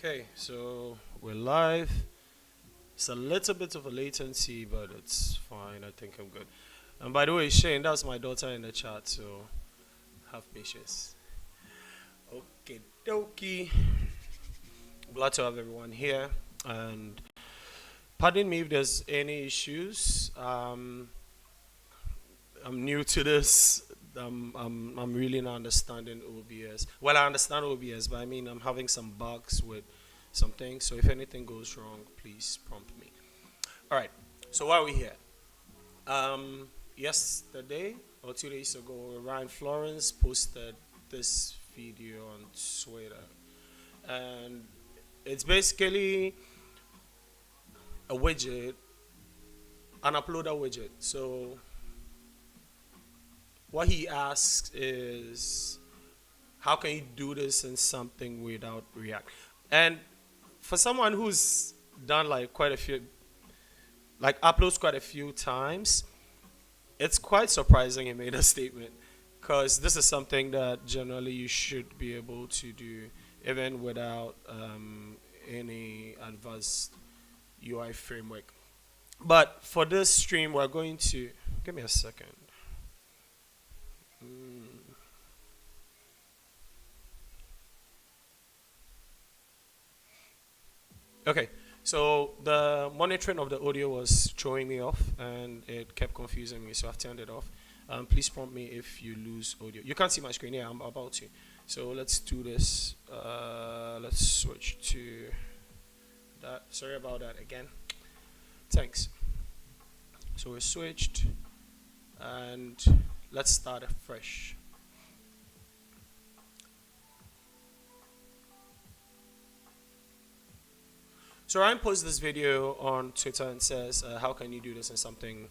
Okay, so we're live. It's a little bit of a latency, but it's fine. I think I'm good. And by the way, Shane, that's my daughter in the chat, so have patience. Okay, dokie. Glad to have everyone here. And pardon me if there's any issues. I'm new to this. I'm really not understanding OBS. Well, I understand OBS, but I mean, I'm having some bugs with some things. So if anything goes wrong, please prompt me. All right. So why are we here? Yesterday or 2 days ago, Ryan Florence posted this video on Twitter, and it's basically a widget, an uploader widget. So what he asks is, how can you do this in something without React? And for someone who's done like quite a few, like uploads quite a few times, it's quite surprising he made a statement, because this is something that generally you should be able to do even without any advanced UI framework. But for this stream, we're going to give me a second. Okay, so the monitoring of the audio was throwing me off and it kept confusing me, so I've turned it off. Please prompt me if you lose audio. You can't see my screen. Yeah, I'm about to. So let's do this. Let's switch to that. Sorry about that again. Thanks. So we're switched, and let's start afresh. So Ryan posted this video on Twitter and says, how can you do this in something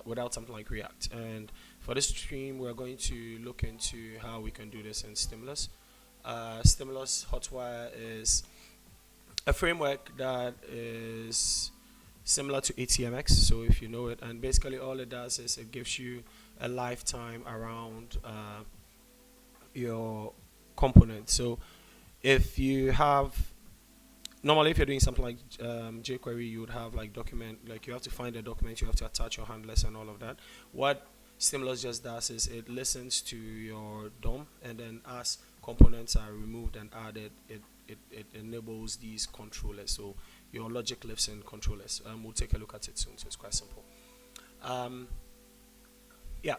without something like React? And for this stream, we're going to look into how we can do this in Stimulus. Stimulus Hotwire is a framework that is similar to ATMX, so if you know it, and basically all it does is it gives you a lifetime around your component. So if you have, normally if you're doing something like jQuery, you would have like document, like you have to find a document, you have to attach your handlers and all of that. What Stimulus just does is it listens to your DOM, and then as components are removed and added, it enables these controllers. So your logic lives in controllers. We'll take a look at it soon, so it's quite simple. Yeah.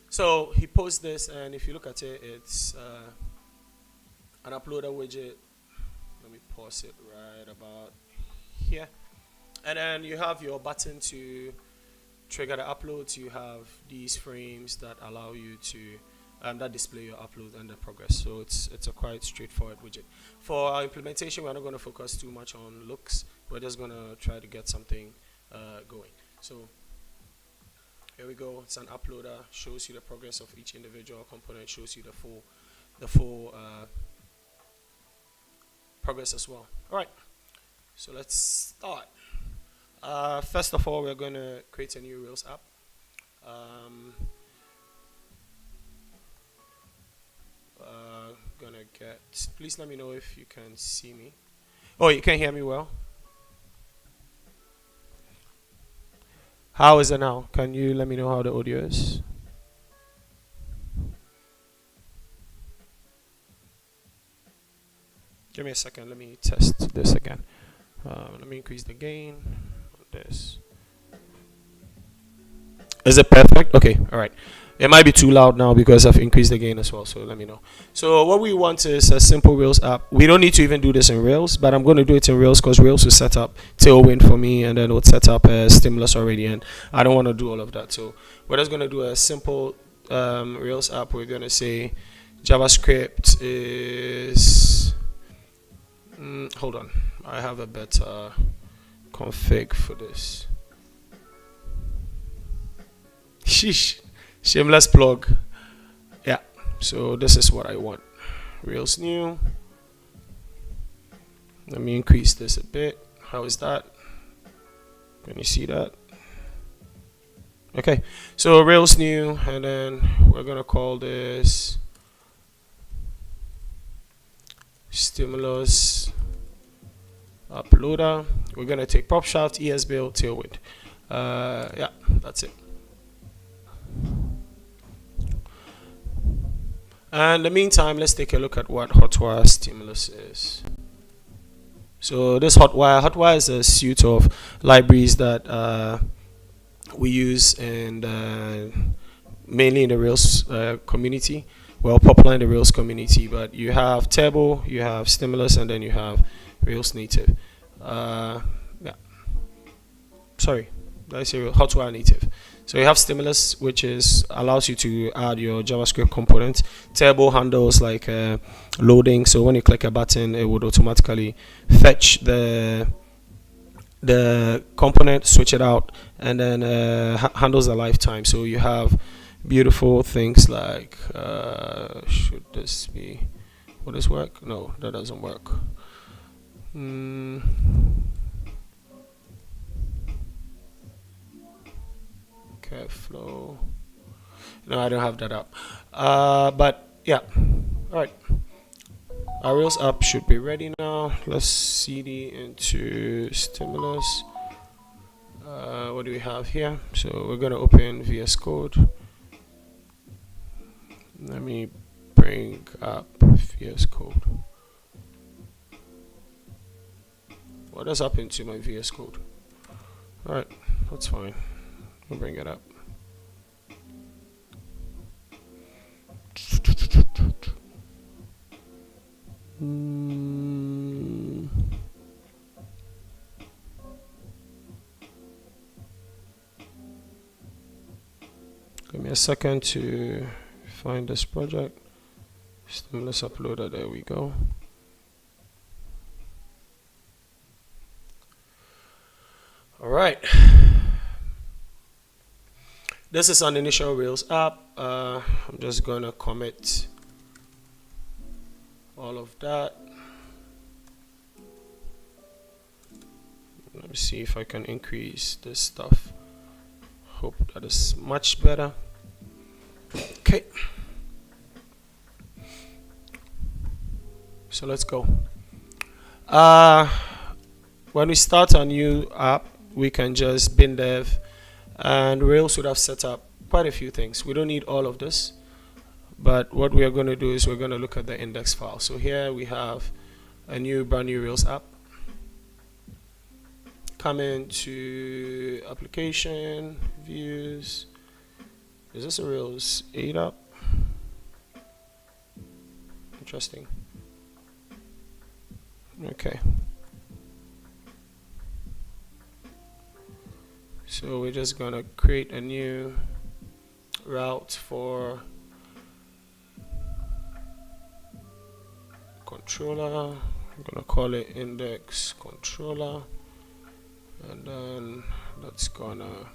So he posts this, and if you look at it, it's an uploader widget. Let me pause it right about here. And then you have your button to trigger the uploads. You have these frames that allow you to that display your upload and the progress. So it's a quite straightforward widget. For our implementation, we're not going to focus too much on looks. We're just going to try to get something going. So here we go. It's an uploader. Shows you the progress of each individual component. Shows you the full progress as well. All right. So let's start. First of all, we're going to create a new Rails app. Gonna get. Please let me know if you can see me. Oh, you can hear me well. How is it now? Can you let me know how the audio is? Give me a second. Let me test this again. Let me increase the gain on this. Is it perfect? Okay. All right. It might be too loud now because I've increased the gain as well, so let me know. So what we want is a simple Rails app. We don't need to even do this in Rails, but I'm going to do it in Rails because Rails will set up Tailwind for me, and then it will set up a Stimulus already, and I don't want to do all of that. So we're just going to do a simple Rails app. We're going to say JavaScript is... hold on. I have a better config for this. Sheesh. Shameless plug. Yeah, so this is what I want. Rails new. Let me increase this a bit. How is that? Can you see that? Okay, so Rails new, and then we're gonna call this stimulus uploader. We're gonna take prop shaft, ES build, tailwind. Yeah, that's it. And in the meantime, let's take a look at what hotwire stimulus is. So this hotwire is a suite of libraries that we use and mainly in the Rails community. Well, popular in the Rails community, but you have Turbo, you have Stimulus, and then you have Rails Native. Yeah, sorry, did I say Hotwire Native? So you have Stimulus, which allows you to add your JavaScript component. Turbo handles like loading, so when you click a button, it would automatically fetch the component, switch it out, and then handles the lifetime. So you have beautiful things like should this be, will this work? No, that doesn't work. Okay, flow. No, I don't have that up. But yeah, all right. Our Rails app should be ready now. Let's cd into stimulus. What do we have here? So we're going to open VS Code. Let me bring up VS Code. What has happened to my VS Code? Alright, that's fine. We'll bring it up. Give me a second to find this project. Stimulus uploader, there we go. All right. This is an initial Rails app. I'm just going to commit all of that. Let me see if I can increase this stuff. Hope that is much better. Okay. So let's go. When we start a new app, we can just bin dev, and Rails would have set up quite a few things. We don't need all of this, but what we are going to do is we're going to look at the index file. So here we have a brand new Rails app. Come into application, views. Is this a Rails 8 app? Interesting. Okay. So we're just gonna create a new route for controller. I'm gonna call it index controller, and then that's gonna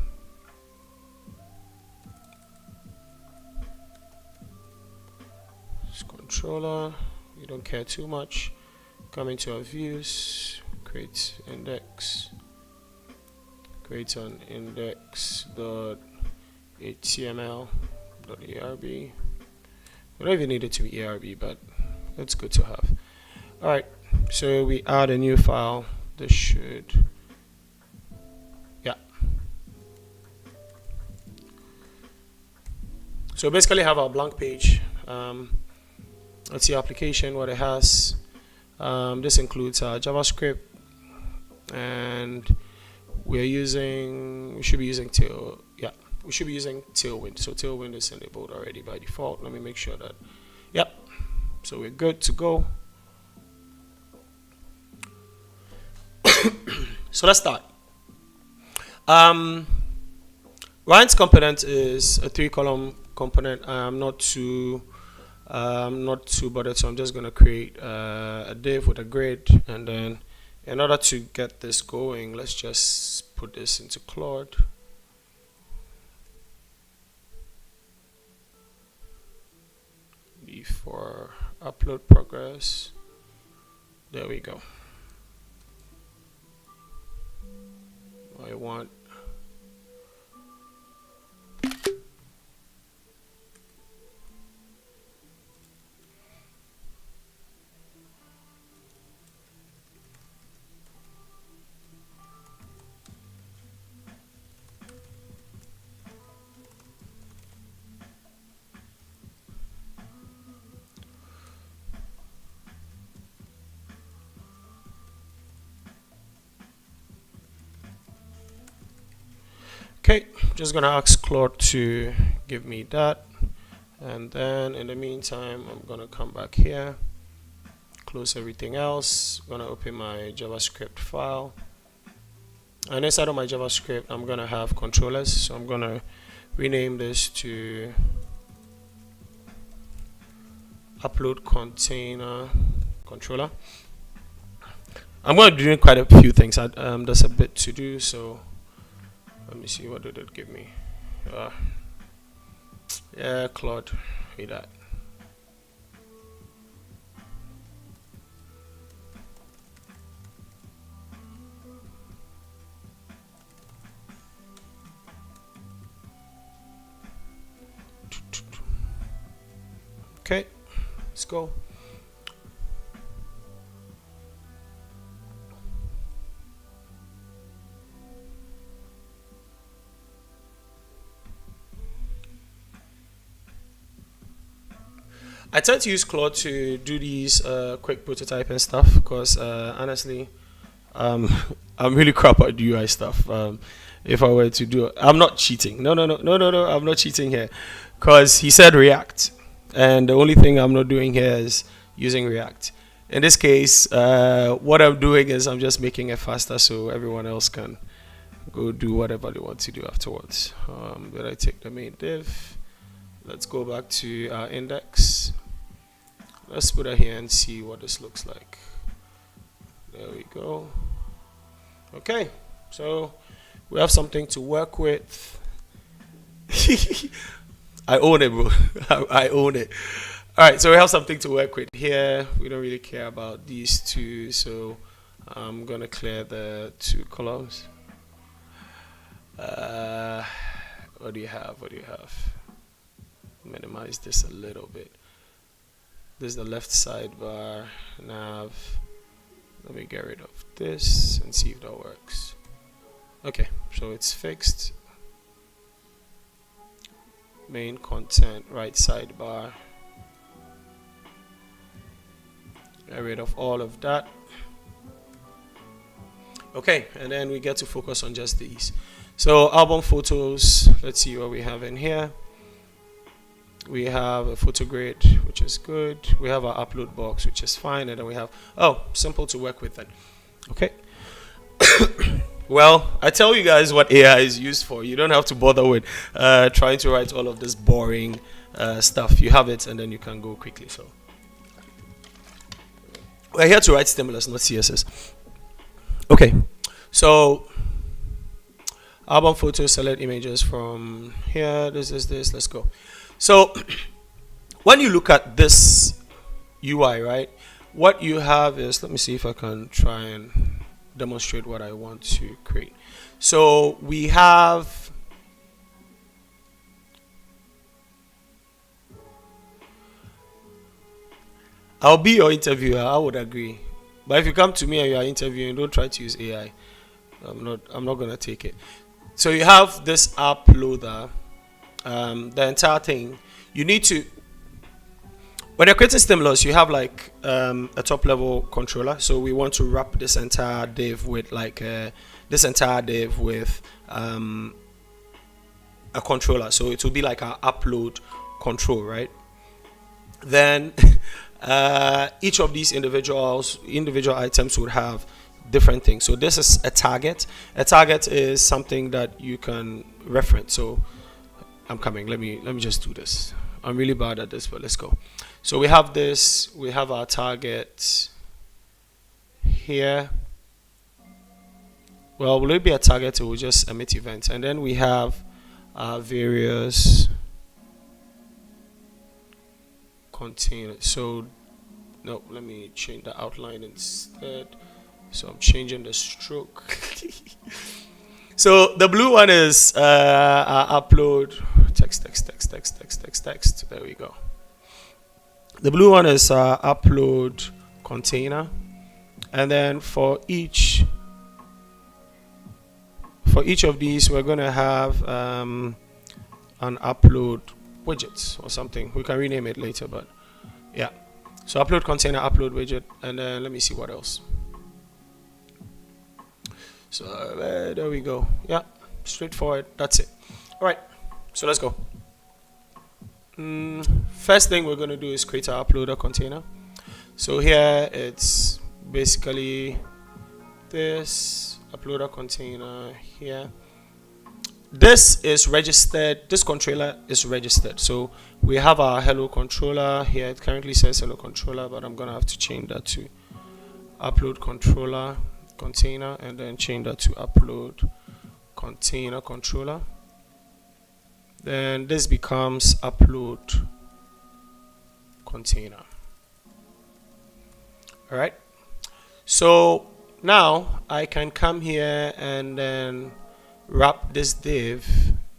controller. We don't care too much. Come into our views, create index, create an index.html.arb. We don't even need it to be ARB, but it's good to have. Alright, so we add a new file. This should, yeah. So basically have our blank page. Let's see application, what it has. This includes JavaScript, and we should be using Tailwind. So Tailwind is enabled already by default. Let me make sure that, yep. So we're good to go. So let's start. Ryan's component is a 3-column component. I'm not too bothered, so I'm just going to create a div with a grid, and then in order to get this going, let's just put this into Claude. For upload progress, there we go. I want Okay, just gonna ask Claude to give me that, and then in the meantime I'm gonna come back here, close everything else. I'm gonna open my JavaScript file, and inside of my JavaScript I'm gonna have controllers. So I'm gonna rename this to upload container controller. I'm going to be doing quite a few things. There's a bit to do, so let me see, what did it give me? Yeah, Claude, read that. Okay, let's go. I tend to use Claude to do these quick prototyping stuff because honestly, I'm really crap at UI stuff. If I were to do it, I'm not cheating. No, I'm not cheating here, because he said React, and the only thing I'm not doing here is using React. In this case, what I'm doing is I'm just making it faster so everyone else can go do whatever they want to do afterwards. Did I take the main div? Let's go back to our index. Let's put it here and see what this looks like. There we go. Okay, so we have something to work with. I own it, bro. I own it. All right, so we have something to work with here. We don't really care about these two, so I'm gonna clear the two columns. What do you have? What do you have? Minimize this a little bit. This is the left sidebar nav. Let me get rid of this and see if that works. Okay, so it's fixed. Main content, right sidebar. Get rid of all of that. Okay, and then we get to focus on just these. So album photos, let's see what we have in here. We have a photo grid, which is good. We have our upload box, which is fine. And then we have, simple to work with then. Okay. Well, I tell you guys what AI is used for. You don't have to bother with trying to write all of this boring stuff. You have it, and then you can go quickly. So we're here to write stimulus, not CSS. Okay. So album photos, select images from here. This. Let's go. So when you look at this UI, right, what you have is, let me see if I can try and demonstrate what I want to create. So we have I'll be your interviewer, I would agree. But if you come to me and you are interviewing, don't try to use AI. I'm not gonna take it. So you have this app loader. The entire thing, you need to, when you're creating stimulus, you have like a top level controller. So we want to wrap this entire div with like a controller. So it will be like our upload control, right? Then each of these individual items would have different things. So this is a target. A target is something that you can reference. So I'm coming. Let me just do this. I'm really bad at this, but let's go. So we have this. We have our target here. Well, will it be a target? It will just emit events, and then we have our various containers. So no, let me change the outline instead. So I'm changing the stroke. So the blue one is our upload text. There we go. The blue one is our upload container, and then for each of these, we're going to have an upload widget or something. We can rename it later, but yeah. So upload container, upload widget, and then let me see what else. So there we go. Yeah. straightforward. That's it. All right, so let's go. First thing we're going to do is create our uploader container. So here it's basically this uploader container here. This is registered, this controller is registered. So we have our hello controller here. It currently says hello controller, but I'm gonna have to change that to upload controller container, and then change that to upload container controller. Then this becomes upload container. All right, so now I can come here and then wrap this div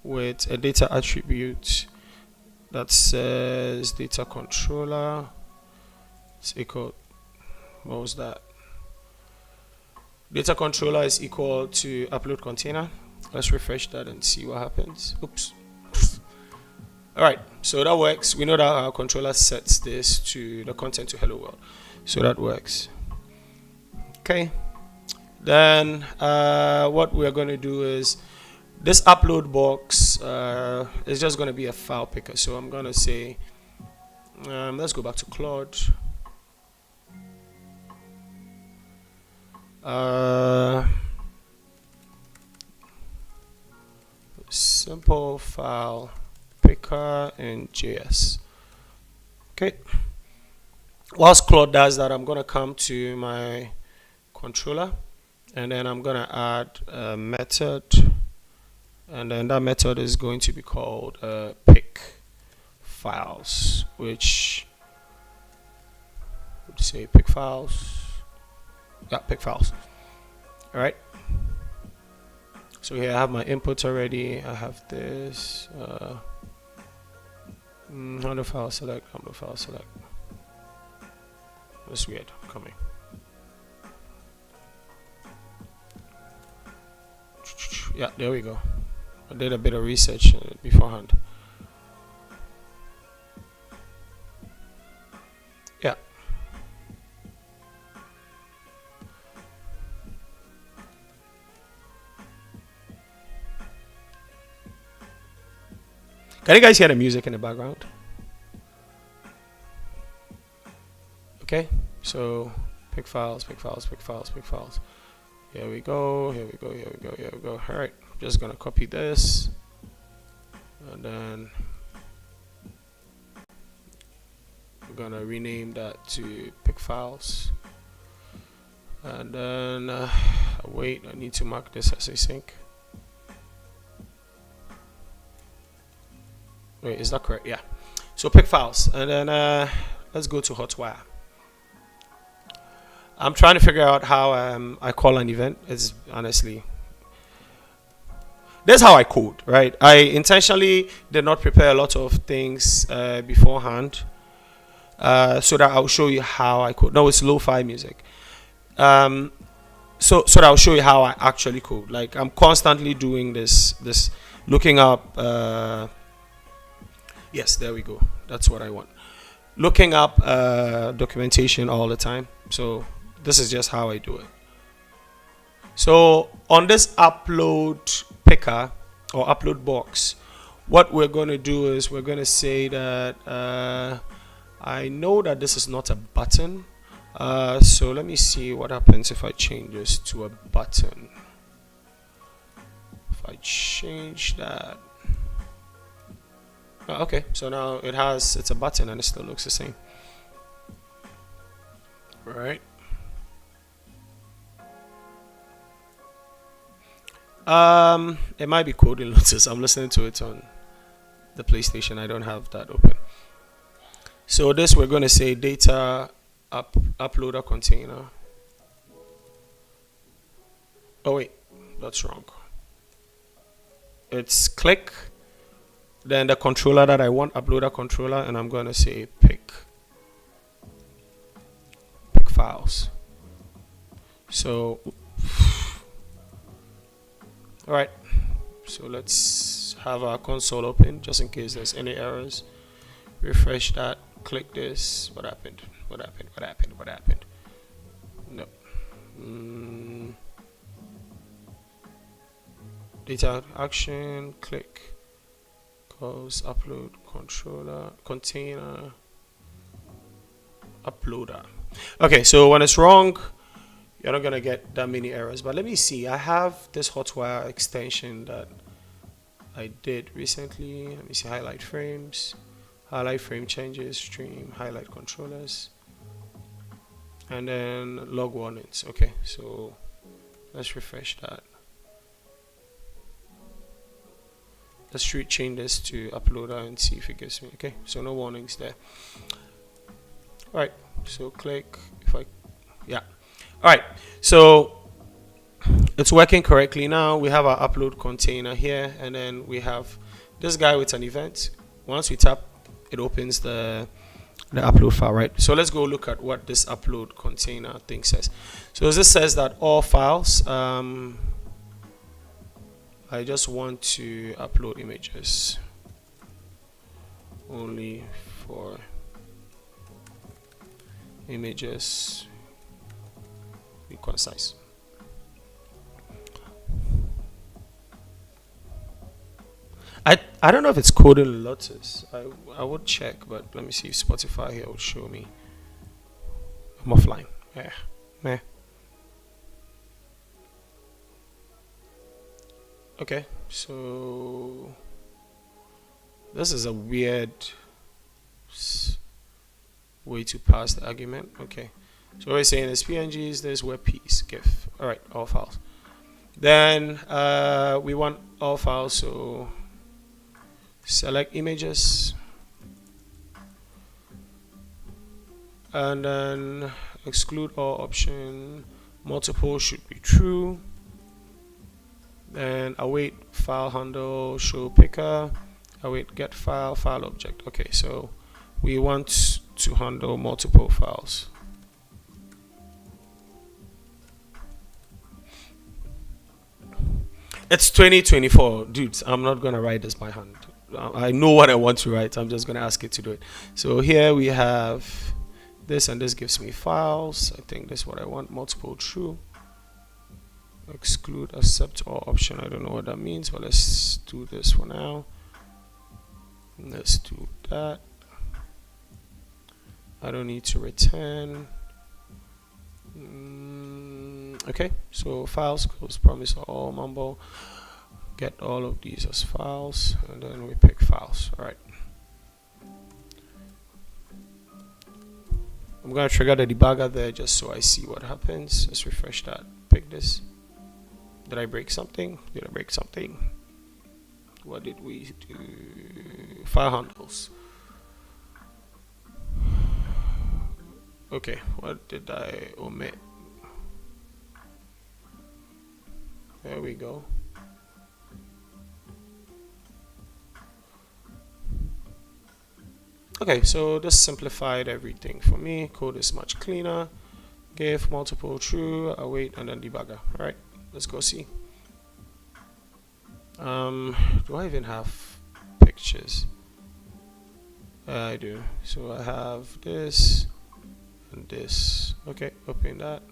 with a data attribute that says data controller is equal, what was that? Data controller is equal to upload container. Let's refresh that and see what happens. Oops. All right, so that works. We know that our controller sets this to the content to hello world, so that works. Okay, then what we're going to do is this upload box is just going to be a file picker. So I'm going to say let's go back to Claude. Simple file picker in JS. Okay, whilst Claude does that, I'm going to come to my controller, and then I'm going to add a method, and then that method is going to be called pick files, which would say pick files. Yeah, pick files. All right, so here I have my inputs already. I have this how the file select, how the file select. That's weird. Coming. Yeah, there we go. I did a bit of research beforehand. Yeah. Can you guys hear the music in the background? Okay, so pick files, pick files, pick files, pick files. Here we go, here we go, here we go, here we go. All right, I'm just gonna copy this, and then we're gonna rename that to pick files. And then wait, I need to mark this as async. Wait, is that correct? Yeah. So pick files, and then let's go to Hotwire. I'm trying to figure out how I call an event. It's honestly, that's how I code, right? I intentionally did not prepare a lot of things beforehand, so that I'll show you how I code. No, it's lo-fi music. So that I'll show you how I actually code. Like, I'm constantly doing this looking up. Yes, there we go. That's what I want. Looking up documentation all the time. So this is just how I do it. So on this upload picker or upload box, what we're going to do is we're going to say that I know that this is not a button. So let me see what happens if I change this to a button. If I change that. Okay, so now it's a button and it still looks the same. Right. It might be coding Lotus. I'm listening to it on the PlayStation. I don't have that open. So this, we're going to say data uploader container. Oh wait, that's wrong. It's click, then the controller that I want, uploader controller, and I'm going to say pick files. So all right, so let's have our console open just in case there's any errors. Refresh that, click this. What happened? What happened? What happened? What happened? No. data action, click, goes upload controller, container, uploader. Okay, so when it's wrong, you're not gonna get that many errors. But let me see. I have this hotwire extension that I did recently. Let me see. Highlight frames, highlight frame changes, stream, highlight controllers, and then log warnings. Okay, so let's refresh that. Let's change this to uploader and see if it gives me. Okay, so no warnings there. All right, so click. Yeah. All right, so it's working correctly now. We have our upload container here, and then we have this guy with an event. Once we tap, it opens the upload file, right? So let's go look at what this upload container thing says. So this says that all files, I just want to upload images only for images. Be concise. I don't know if it's coded in Lotus. I would check, but let me see if Spotify here will show me. I'm offline. Yeah. Okay, so this is a weird way to pass the argument. Okay, so we're saying is PNGs, there's WebPs, GIF. All right, all files. Then we want all files, so select images, and then exclude all option. Multiple should be true. Then await file handle, show picker, await get file, file object. Okay, so we want to handle multiple files. It's 2024, dudes. I'm not gonna write this by hand. I know what I want to write. I'm just gonna ask it to do it. So here we have this, and this gives me files. I think this is what I want. Multiple true. Exclude accept all option. I don't know what that means, but let's do this for now. Let's do that. I don't need to return. Okay, so files close promise all mumble. Get all of these as files, and then we pick files. All right. I'm gonna trigger the debugger there just so I see what happens. Let's refresh that. Pick this. Did I break something? Did I break something? What did we do? File handles. Okay, what did I omit? There we go. Okay, so this simplified everything for me. Code is much cleaner. Give multiple true, await, and then debugger. All right. Let's go see. Do I even have pictures? I do. So I have this and this. Okay, open that.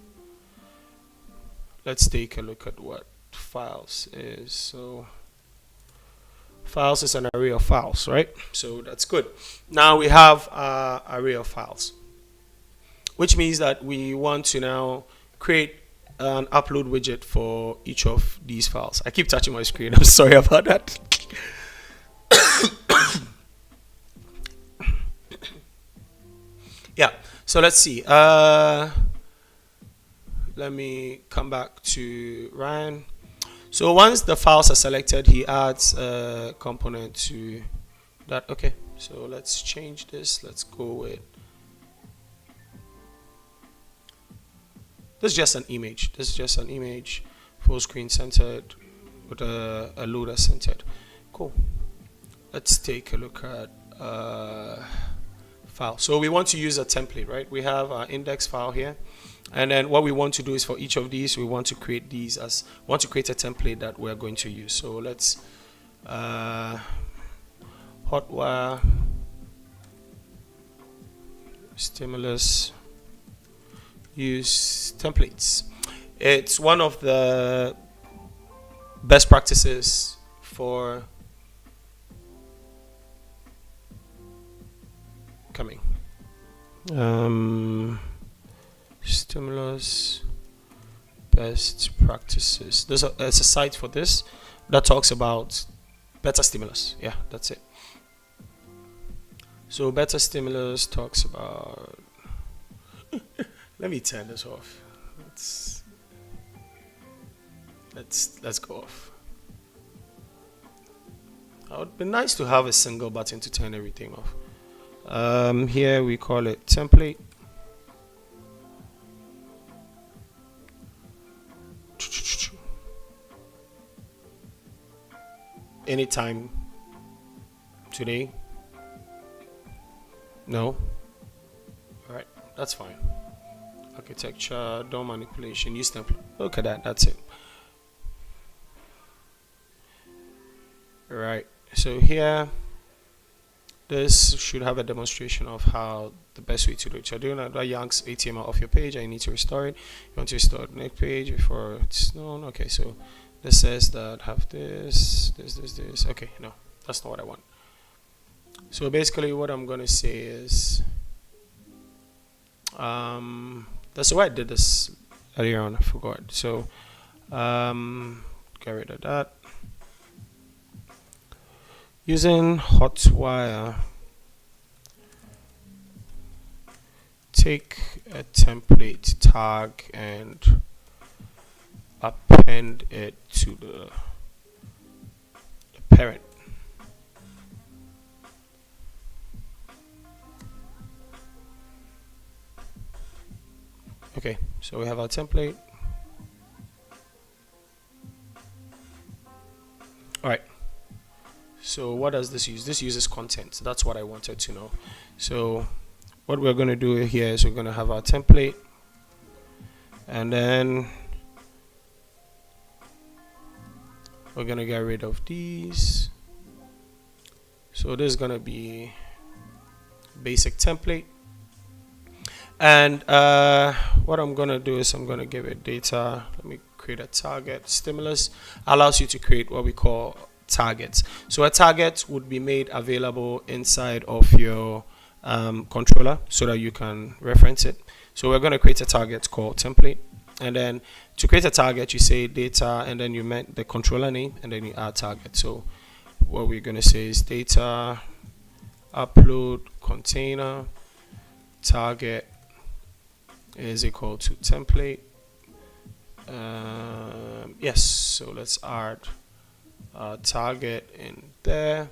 Let's take a look at what files is. So files is an array of files, right? So that's good. Now we have an array of files, which means that we want to now create an upload widget for each of these files. I keep touching my screen. I'm sorry about that. Yeah, so let's see. Let me come back to Ryan. So once the files are selected, he adds a component to that. Okay, so let's change this. Let's go with this is just an image. This is just an image, full screen centered with a loader centered. Cool. Let's take a look at file. So we want to use a template, right? We have our index file here, and then what we want to do is for each of these, we want to create these as want to create a template that we're going to use. So let's hotwire stimulus. Use templates. It's one of the best practices for coming. Stimulus best practices. There's a site for this that talks about better stimulus. Yeah, that's it. So better stimulus talks about let me turn this off. Let's go off. It would be nice to have a single button to turn everything off. Here we call it template. Anytime today? No? Alright, that's fine. Architecture, DOM manipulation, use template. Look at that, that's it. Alright, so here this should have a demonstration of how the best way to do it. So doing that yanks HTML off your page, I need to restore it. You want to restore the next page before it's known. Okay, so this says that have this. Okay, no, that's not what I want. So basically what I'm gonna say is that's why I did this earlier on, I forgot. So get rid of that. Using Hotwire, take a template tag and append it to the parent. Okay, so we have our template. All right. So what does this use? This uses content. That's what I wanted to know. So what we're going to do here is we're going to have our template, and then we're going to get rid of these. So this is going to be basic template. And what I'm going to do is I'm going to give it data. Let me create a target. Stimulus allows you to create what we call targets. So a target would be made available inside of your controller so that you can reference it. So we're going to create a target called template, and then to create a target you say data, and then you met the controller name, and then you add target. So what we're going to say is data upload container target is equal to template. Yes, so let's add target in there.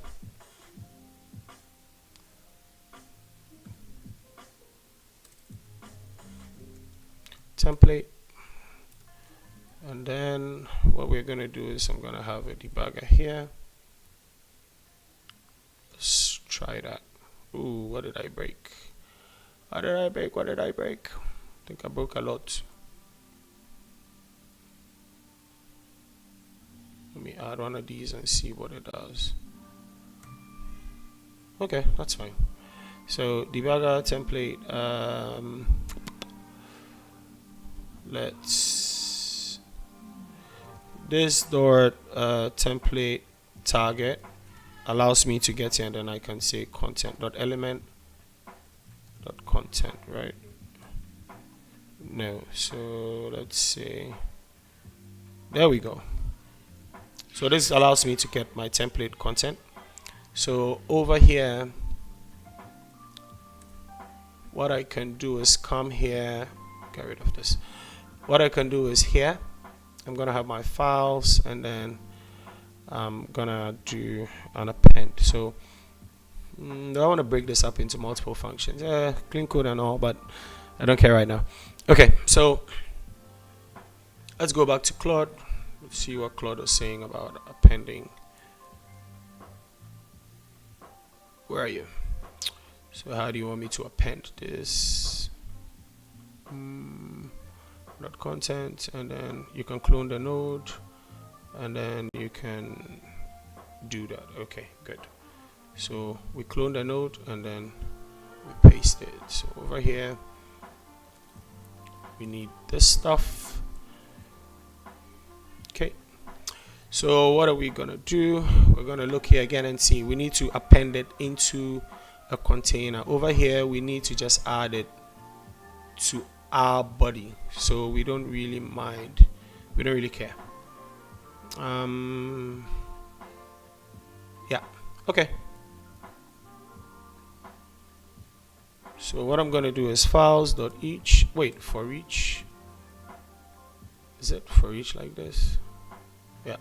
Template, and then what we're going to do is I'm going to have a debugger here. Let's try that. Ooh, what did I break? What did I break? What did I break? I think I broke a lot. Let me add one of these and see what it does. Okay, that's fine. So debugger template, let's this dot template target allows me to get here, and then I can say content dot element dot content, right? No, so let's say there we go. So this allows me to get my template content. So over here what I can do is come here, get rid of this. What I can do is here I'm gonna have my files, and then I'm gonna do an append. So I want to break this up into multiple functions, clean code and all, but I don't care right now. Okay, so let's go back to Claude. Let's see what Claude was saying about appending. Where are you? So how do you want me to append this? Dot content, and then you can clone the node, and then you can do that. Okay, good. So we clone the node and then we paste it. So over here we need this stuff. Okay, So what are we gonna do? We're gonna look here again and see. We need to append it into a container. Over here, we need to just add it to our body. So we don't really mind. We don't really care. Yeah. Okay. So what I'm gonna do is files.each. Wait, for each. Is it for each like this? Yeah.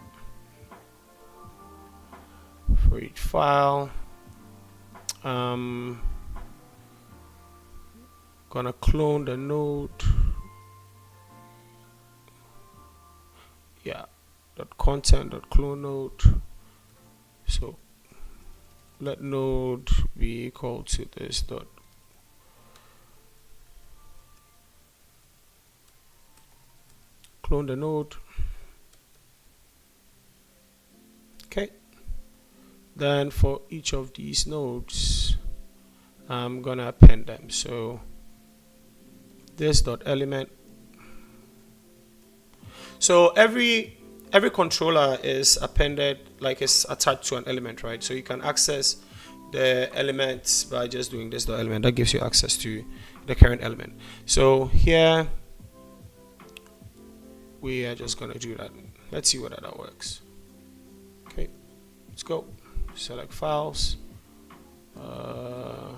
For each file. Gonna clone the node. Yeah. .content.clone node. So let node be equal to this dot clone the node. Okay. Then for each of these nodes, I'm gonna append them. So this dot element. So every controller is appended, like it's attached to an element, right? So you can access the elements by just doing this dot element. That gives you access to the current element. So here we are just gonna do that. Let's see whether that works. Okay, let's go. Select files. All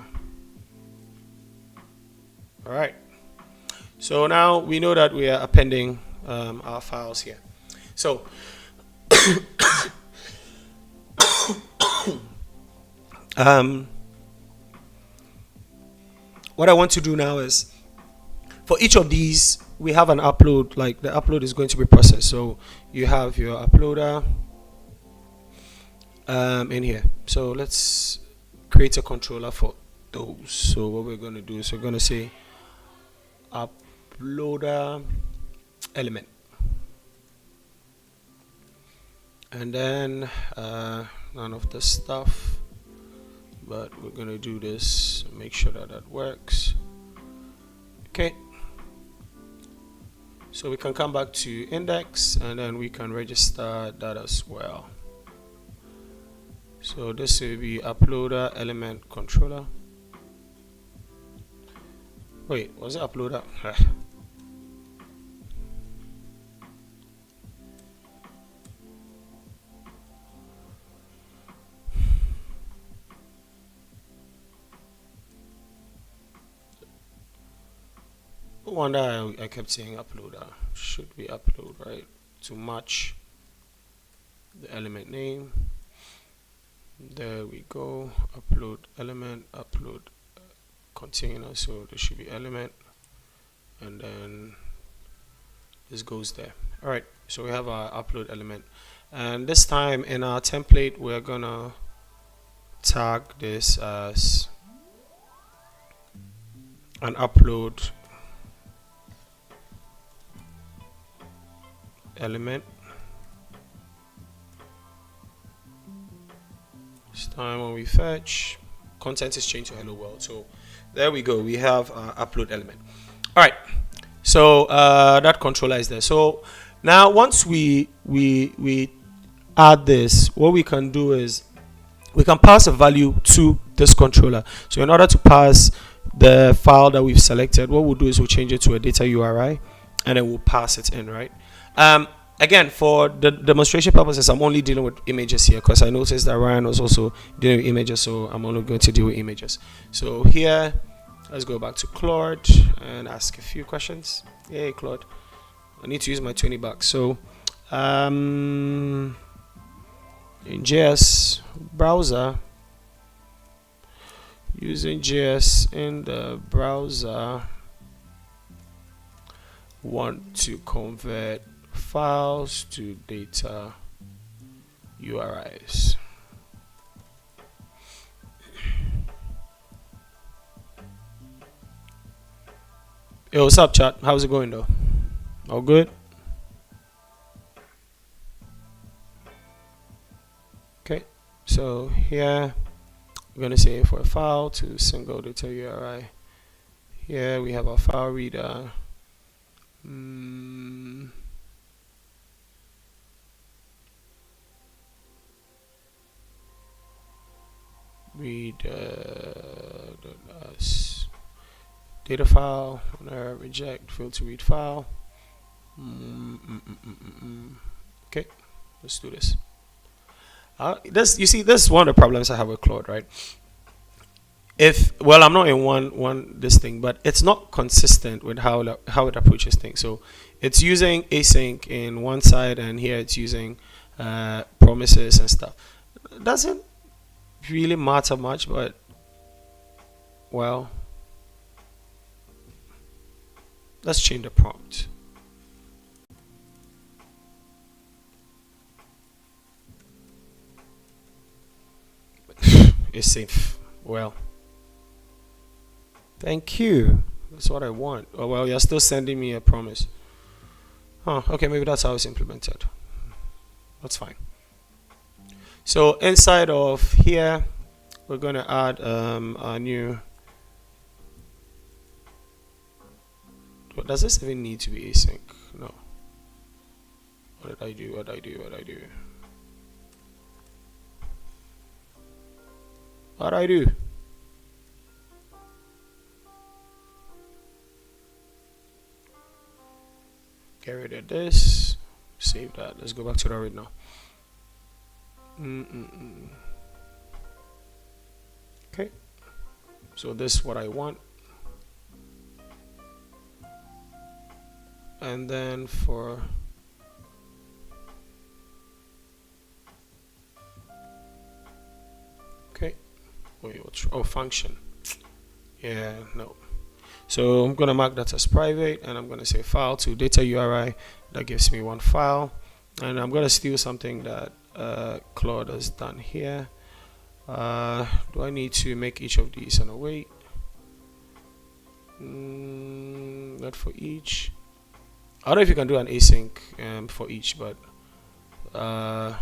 right. So now we know that we are appending our files here. So what I want to do now is, for each of these, we have an upload. Like the upload is going to be processed. So you have your uploader in here. So let's create a controller for those. So what we're going to do is we're going to say uploader element, and then none of the stuff, but we're going to do this, make sure that that works. Okay, so we can come back to index and then we can register that as well. So this will be uploader element controller. Wait, was it uploader? No wonder I kept saying uploader. Should be upload, right? To match the element name. There we go. Upload element, upload container. So there should be element, and then this goes there. All right. So we have our upload element, and this time in our template we're gonna tag this as an upload element. This time when we fetch, content is changed to hello world. So there we go, we have our upload element. All right, so that controller is there. So now once we add this, what we can do is we can pass a value to this controller. So in order to pass the file that we've selected, what we'll do is we'll change it to a data URI, and then we'll pass it in, right? Again, for the demonstration purposes, I'm only dealing with images here because I noticed that Ryan was also dealing with images, so I'm only going to deal with images. So here, let's go back to Claude and ask a few questions. Hey, Claude, I need to use my $20. So in JS browser, using JS in the browser, want to convert files to data URIs. Yo, what's up, chat? How's it going though? All good? Okay, so here we're going to say for a file to single data URI. Here we have our file reader. read data file. Reject, fail to read file. Okay, let's do this. You see, this is one of the problems I have with Claude, right? I'm not in one this thing, but it's not consistent with how it approaches things. So it's using async in one side, and here it's using promises and stuff. It doesn't really matter much, but well, let's change the prompt. It's safe. Well, thank you. That's what I want. Oh well, you're still sending me a promise. Okay, maybe that's how it's implemented. That's fine. So inside of here, we're going to add a new. Does this even need to be async? No. What did I do? What did I do? What did I do? What did I do? Get rid of this. Save that. Let's go back to the original. Okay. So this is what I want. And then for wait, function. Yeah, no. So I'm gonna mark that as private, and I'm gonna say file to data URI. That gives me one file, and I'm gonna steal something that Claude has done here. Do I need to make each of these an await? Not for each. I don't know if you can do an async for each, but I'm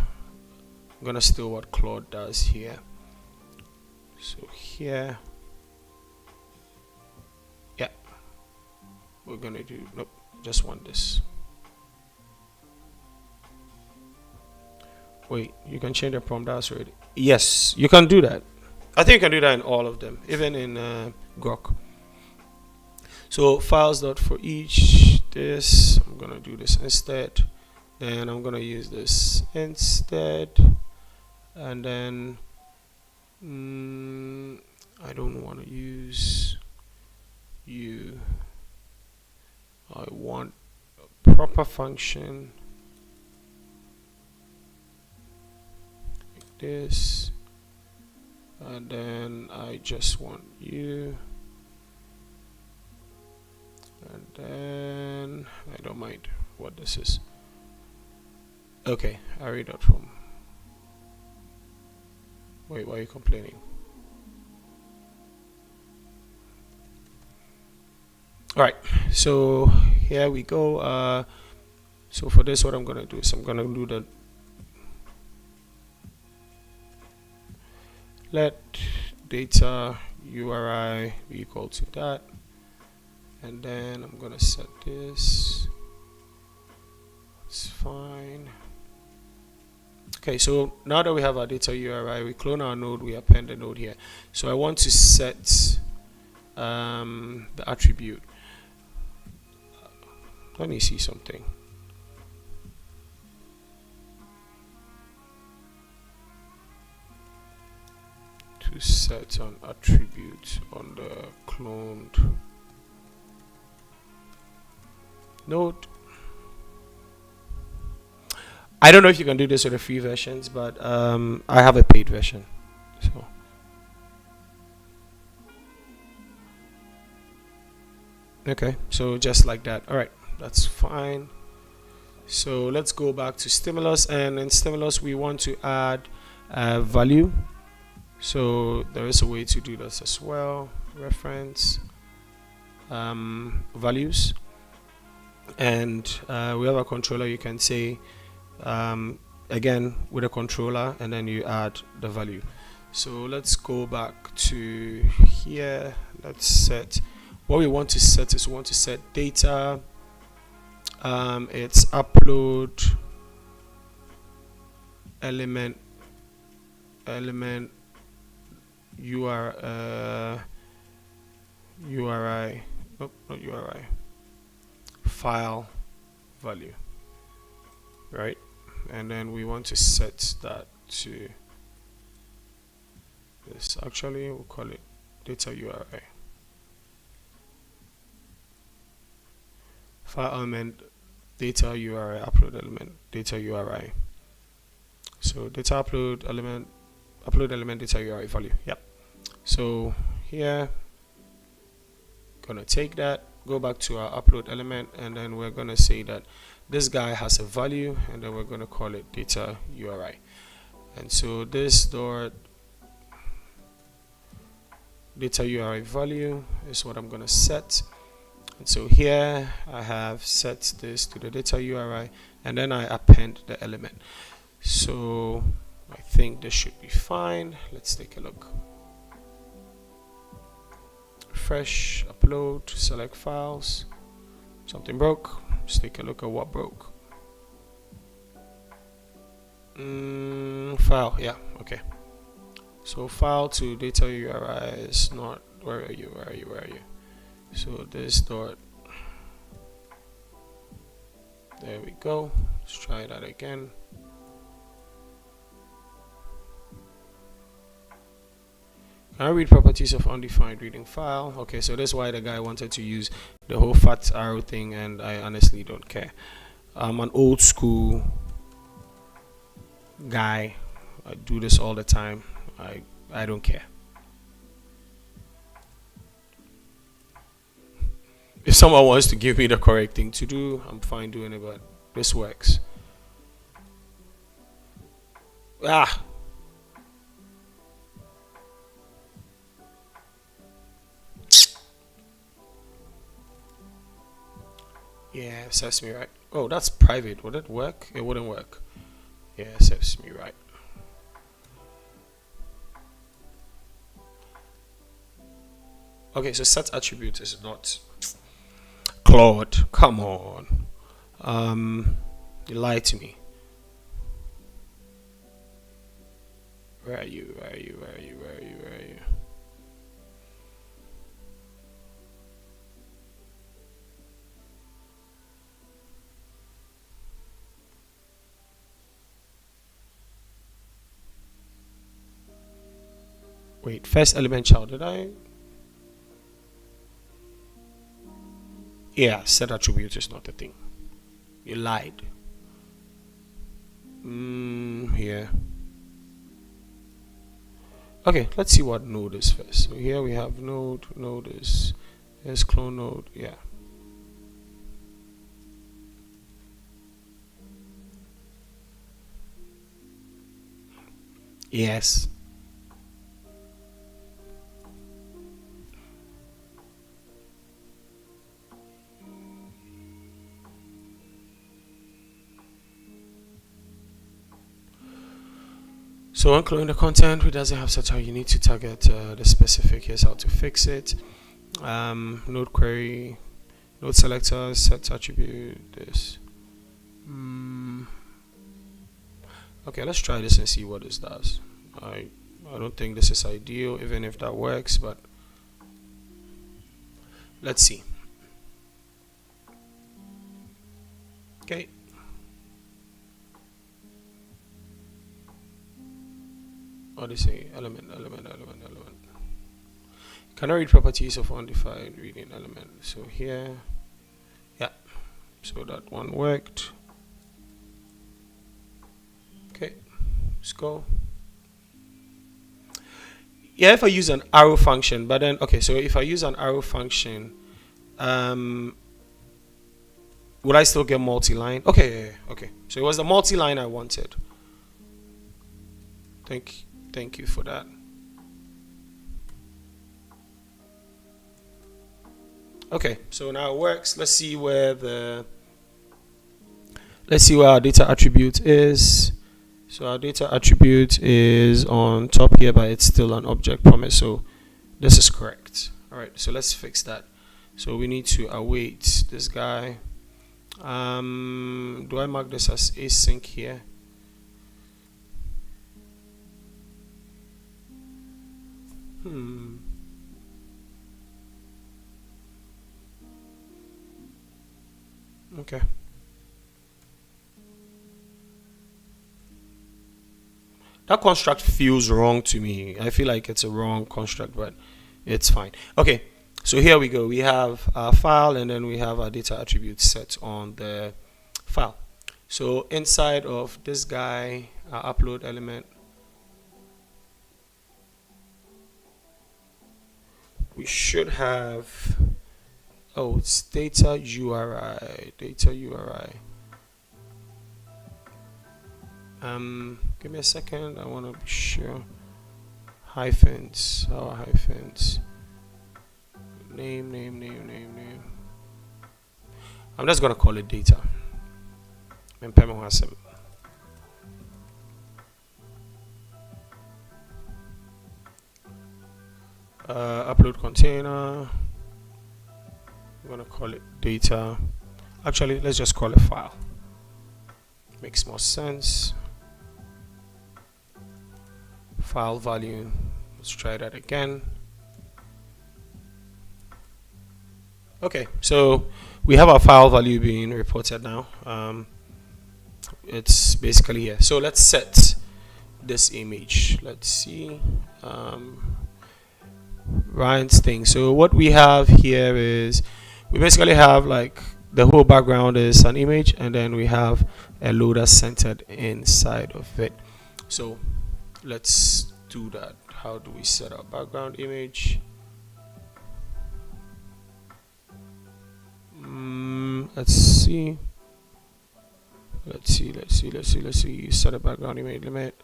gonna steal what Claude does here. So here, yeah, we're gonna do, nope, just want this. Wait, you can change the prompt as already. Yes, you can do that. I think you can do that in all of them, even in Grok. So files dot for each. This I'm gonna do this instead. Then I'm gonna use this instead, and then I don't want to use you. I want a proper function like this, and then I just want you, and then I don't mind what this is. Okay, I read that from. Wait, why are you complaining? Alright, so here we go. So for this, what I'm gonna do is I'm gonna do the let data URI be equal to that, and then I'm gonna set this. It's fine. Okay, so now that we have our data URI, we clone our node, we append the node here. So I want to set the attribute. Let me see something. To set an attribute on the cloned node. I don't know if you can do this with the free versions, but I have a paid version. So okay, so just like that. All right, that's fine. So let's go back to stimulus, and in stimulus we want to add value. So there is a way to do this as well. Reference values, and we have a controller. You can say again with a controller, and then you add the value. So let's go back to here. Let's set what we want to set is we want to set data. It's upload element URI, oh, not URI, file value, right? And then we want to set that to this. Actually, we'll call it data URI. File element, data URI, upload element, data URI. So data upload element, data URI value. Yep. So here, gonna take that, go back to our upload element, and then we're gonna say that this guy has a value, and then we're gonna call it data URI. And so this dot data URI value is what I'm gonna set. And so here I have set this to the data URI, and then I append the element. So I think this should be fine. Let's take a look. Fresh, upload, select files. Something broke. Let's take a look at what broke. File, yeah, okay. So file to data URI is not, where are you? So this dot, there we go. Let's try that again. Can I read properties of undefined reading file? Okay, so that's why the guy wanted to use the whole fat arrow thing, and I honestly don't care. I'm an old school guy. I do this all the time. I don't care. If someone wants to give me the correct thing to do, I'm fine doing it, but this works. Ah! Yeah, serves me right. Oh, that's private. Would it work? It wouldn't work. Yeah, serves me right. Okay, so set attribute is not Claude. Come on. You lied to me. Where are you? Wait, first element child, did I? Yeah, set attribute is not a thing. You lied. Here. Okay, let's see what node is first. So here we have node. Node is clone node. Yeah. Yes. So when cloning the content, it doesn't have such how you need to target the specific. Here's how to fix it. Node query, node selector, set attribute, this. Okay, let's try this and see what this does. I don't think this is ideal, even if that works, but let's see. Okay. What do you say? Element. Can I read properties of undefined reading element? So here, yeah. So that one worked. Okay, let's go. Yeah, if I use an arrow function, but then okay, so if I use an arrow function, would I still get multi-line? Okay, yeah, okay. So it was the multi-line I wanted. Thank you for that. Okay, so now it works. Let's see where our data attribute is. So our data attribute is on top here, but it's still an object promise. So this is correct. All right, so let's fix that. So we need to await this guy. Do I mark this as async here? Okay. That construct feels wrong to me. I feel like it's a wrong construct, but it's fine. Okay, so here we go. We have our file, and then we have our data attribute set on the file. So inside of this guy, our upload element, we should have, oh, it's data URI, data URI. Give me a second. I want to be sure. Hyphens. Our hyphens. Name. I'm just gonna call it data. Upload container. I'm gonna call it data. Actually, let's just call it file. Makes more sense. File value. Let's try that again. Okay, so we have our file value being reported now. It's basically here. So let's set this image. Let's see. Ryan's thing. So what we have here is we basically have like the whole background is an image, and then we have a loader centered inside of it. So let's do that. How do we set our background image? Let's see. Set a background image limit.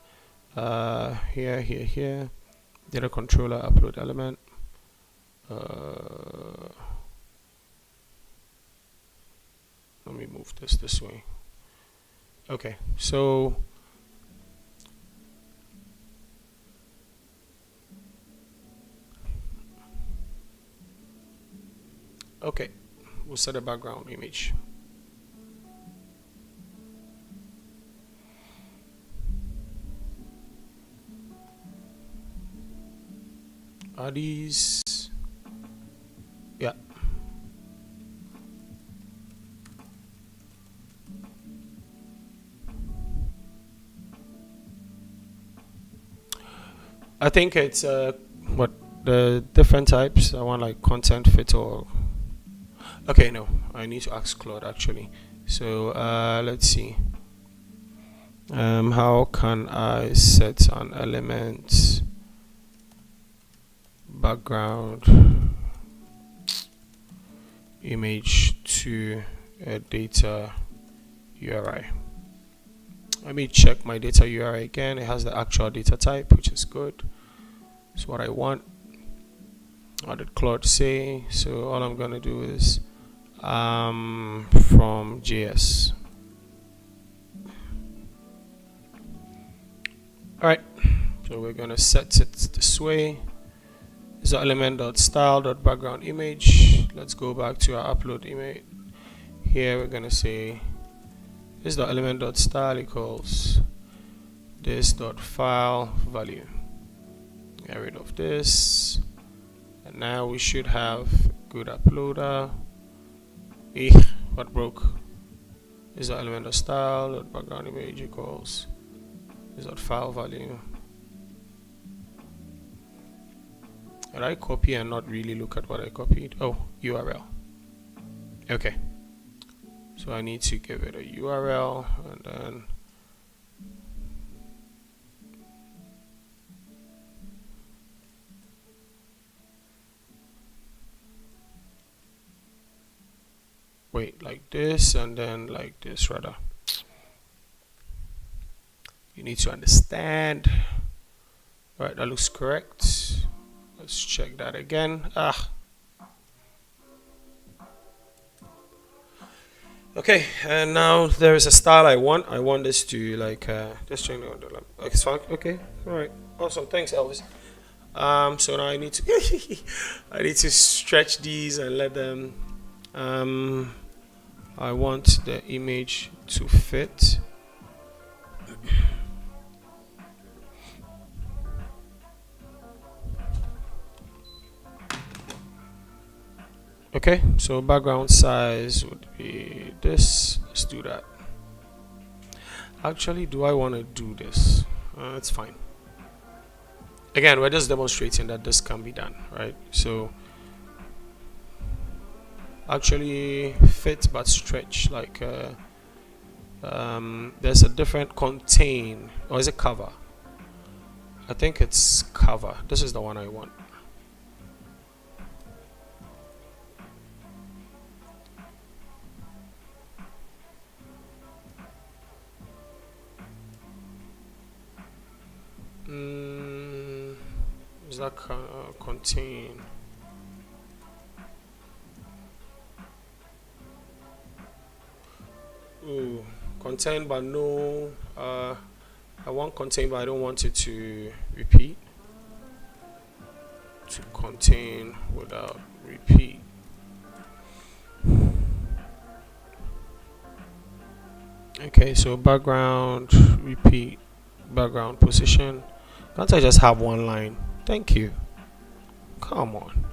Here. Data controller upload element. Let me move this way. Okay, so okay, we'll set a background image. Are these? Yeah. I think it's what the different types. I want like content fit or. Okay, no, I need to ask Claude actually. So let's see. How can I set an element background image to a data URI? Let me check my data URI again. It has the actual data type, which is good. It's what I want. What did Claude say? So all I'm gonna do is from JS. Alright, so we're gonna set it this way. Is the element.style.background image. Let's go back to our upload image. Here we're gonna say this the element.style equals this dot file value. Get rid of this, and now we should have good uploader. What broke? Is the element.style.background image equals this dot file value. Did I copy and not really look at what I copied? Oh, URL. Okay. So I need to give it a URL, and then wait, like this, and then like this rather. You need to understand. All right, that looks correct. Let's check that again. Okay, and now there is a style I want. I want this to like just change the like, it's fine. Okay, all right, awesome. Thanks, Elvis. So now I need to I need to stretch these and let them. I want the image to fit. Okay, so background size would be this. Let's do that. Actually, do I want to do this? It's fine. Again, we're just demonstrating that this can be done, right? So actually fit but stretch, like there's a different contain, or is it cover? I think it's cover. This is the one I want. Is that contain? Ooh, contain but no. I want contain, but I don't want it to repeat. To contain without repeat. Okay, so background repeat, background position. Can't I just have one line? Thank you. Come on.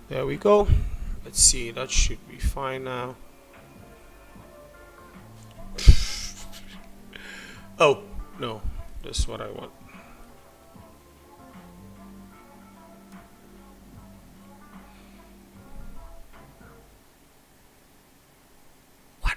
There we go. Let's see, that should be fine now. Oh, no, this is what I want. What?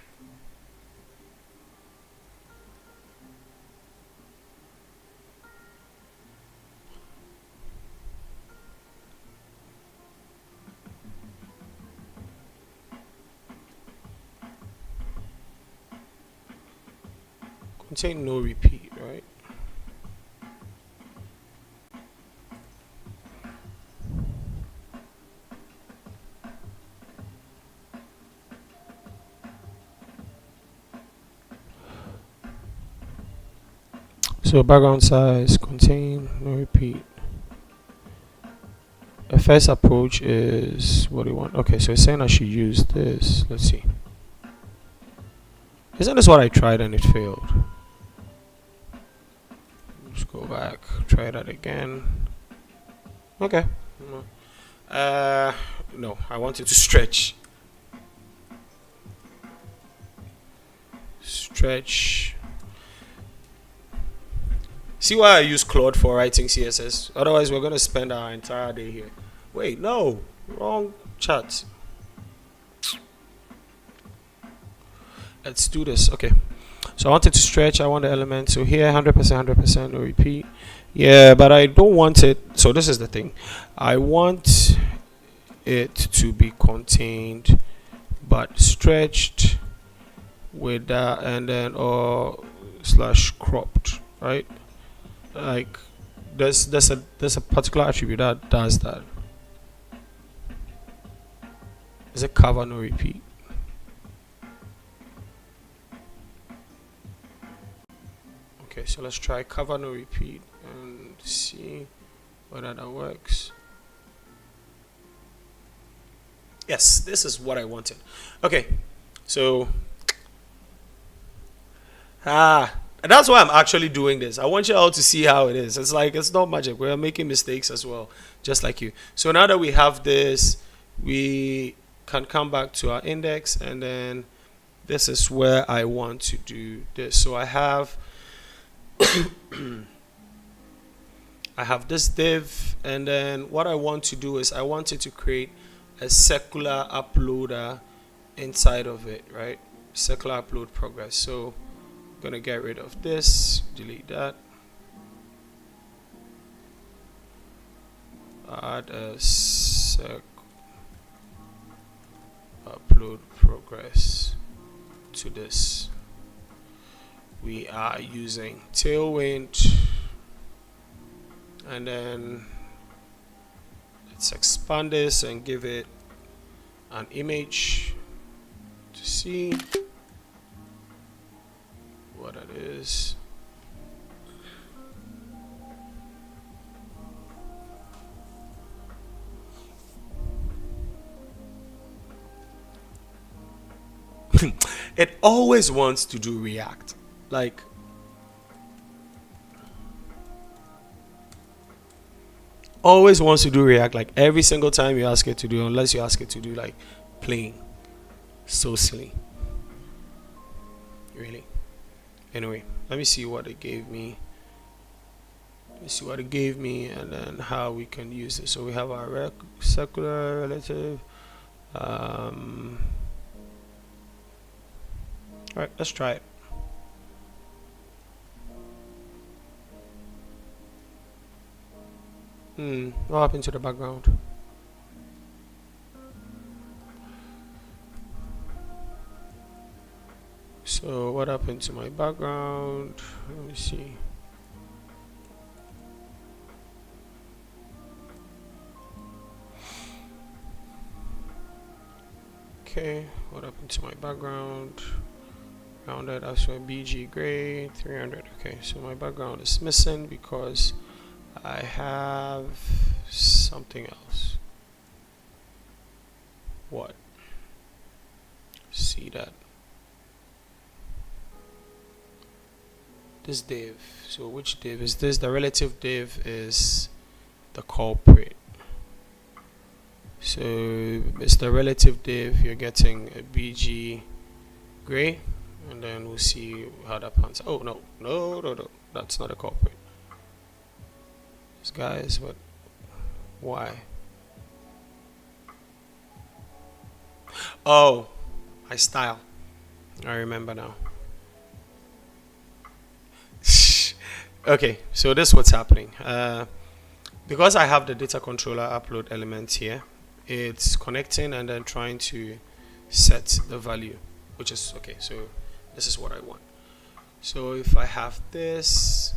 Contain no repeat, right? So background size, contain no repeat. The first approach is what do you want? Okay, so it's saying I should use this. Let's see. Isn't this what I tried and it failed? Let's go back, try that again. Okay. No, I want it to stretch. Stretch. See why I use Claude for writing CSS? Otherwise, we're going to spend our entire day here. Wait, no. Wrong chat. Let's do this. Okay. So I want it to stretch. I want the element. So here, 100%, 100%, no repeat. Yeah, but I don't want it. So this is the thing. I want it to be contained, but stretched with that, and then or slash cropped, right? Like there's a particular attribute that does that. Is it cover no repeat? Okay, so let's try cover no repeat and see whether that works. Yes, this is what I wanted. Okay, so and that's why I'm actually doing this. I want you all to see how it is. It's like it's not magic. We're making mistakes as well, just like you. So now that we have this, we can come back to our index, and then this is where I want to do this. So I have I have this div, and then what I want to do is I want it to create a circular uploader inside of it, right? Circular upload progress. So I'm gonna get rid of this, delete that, add a circ upload progress to this. We are using Tailwind, and then let's expand this and give it an image to see what it is. It always wants to do React. Like, always wants to do React like every single time you ask it to do, unless you ask it to do like plain. So silly. Really. Anyway, let me see what it gave me. And then how we can use it. So we have our circular relative. All right, let's try it. What happened to the background? So what happened to my background? Let me see. Okay, what happened to my background? Rounded as for BG gray 300. Okay, so my background is missing because I have something else. What? See that? This div. So which div is this? The relative div is the culprit. So it's the relative div. You're getting a BG gray, and then we'll see how that pans. Oh no, that's not a culprit. This guy is what? Why? Oh, I style. I remember now. Okay, so this is what's happening. Because I have the data controller upload element here, it's connecting and then trying to set the value, which is okay. So this is what I want. So if I have this,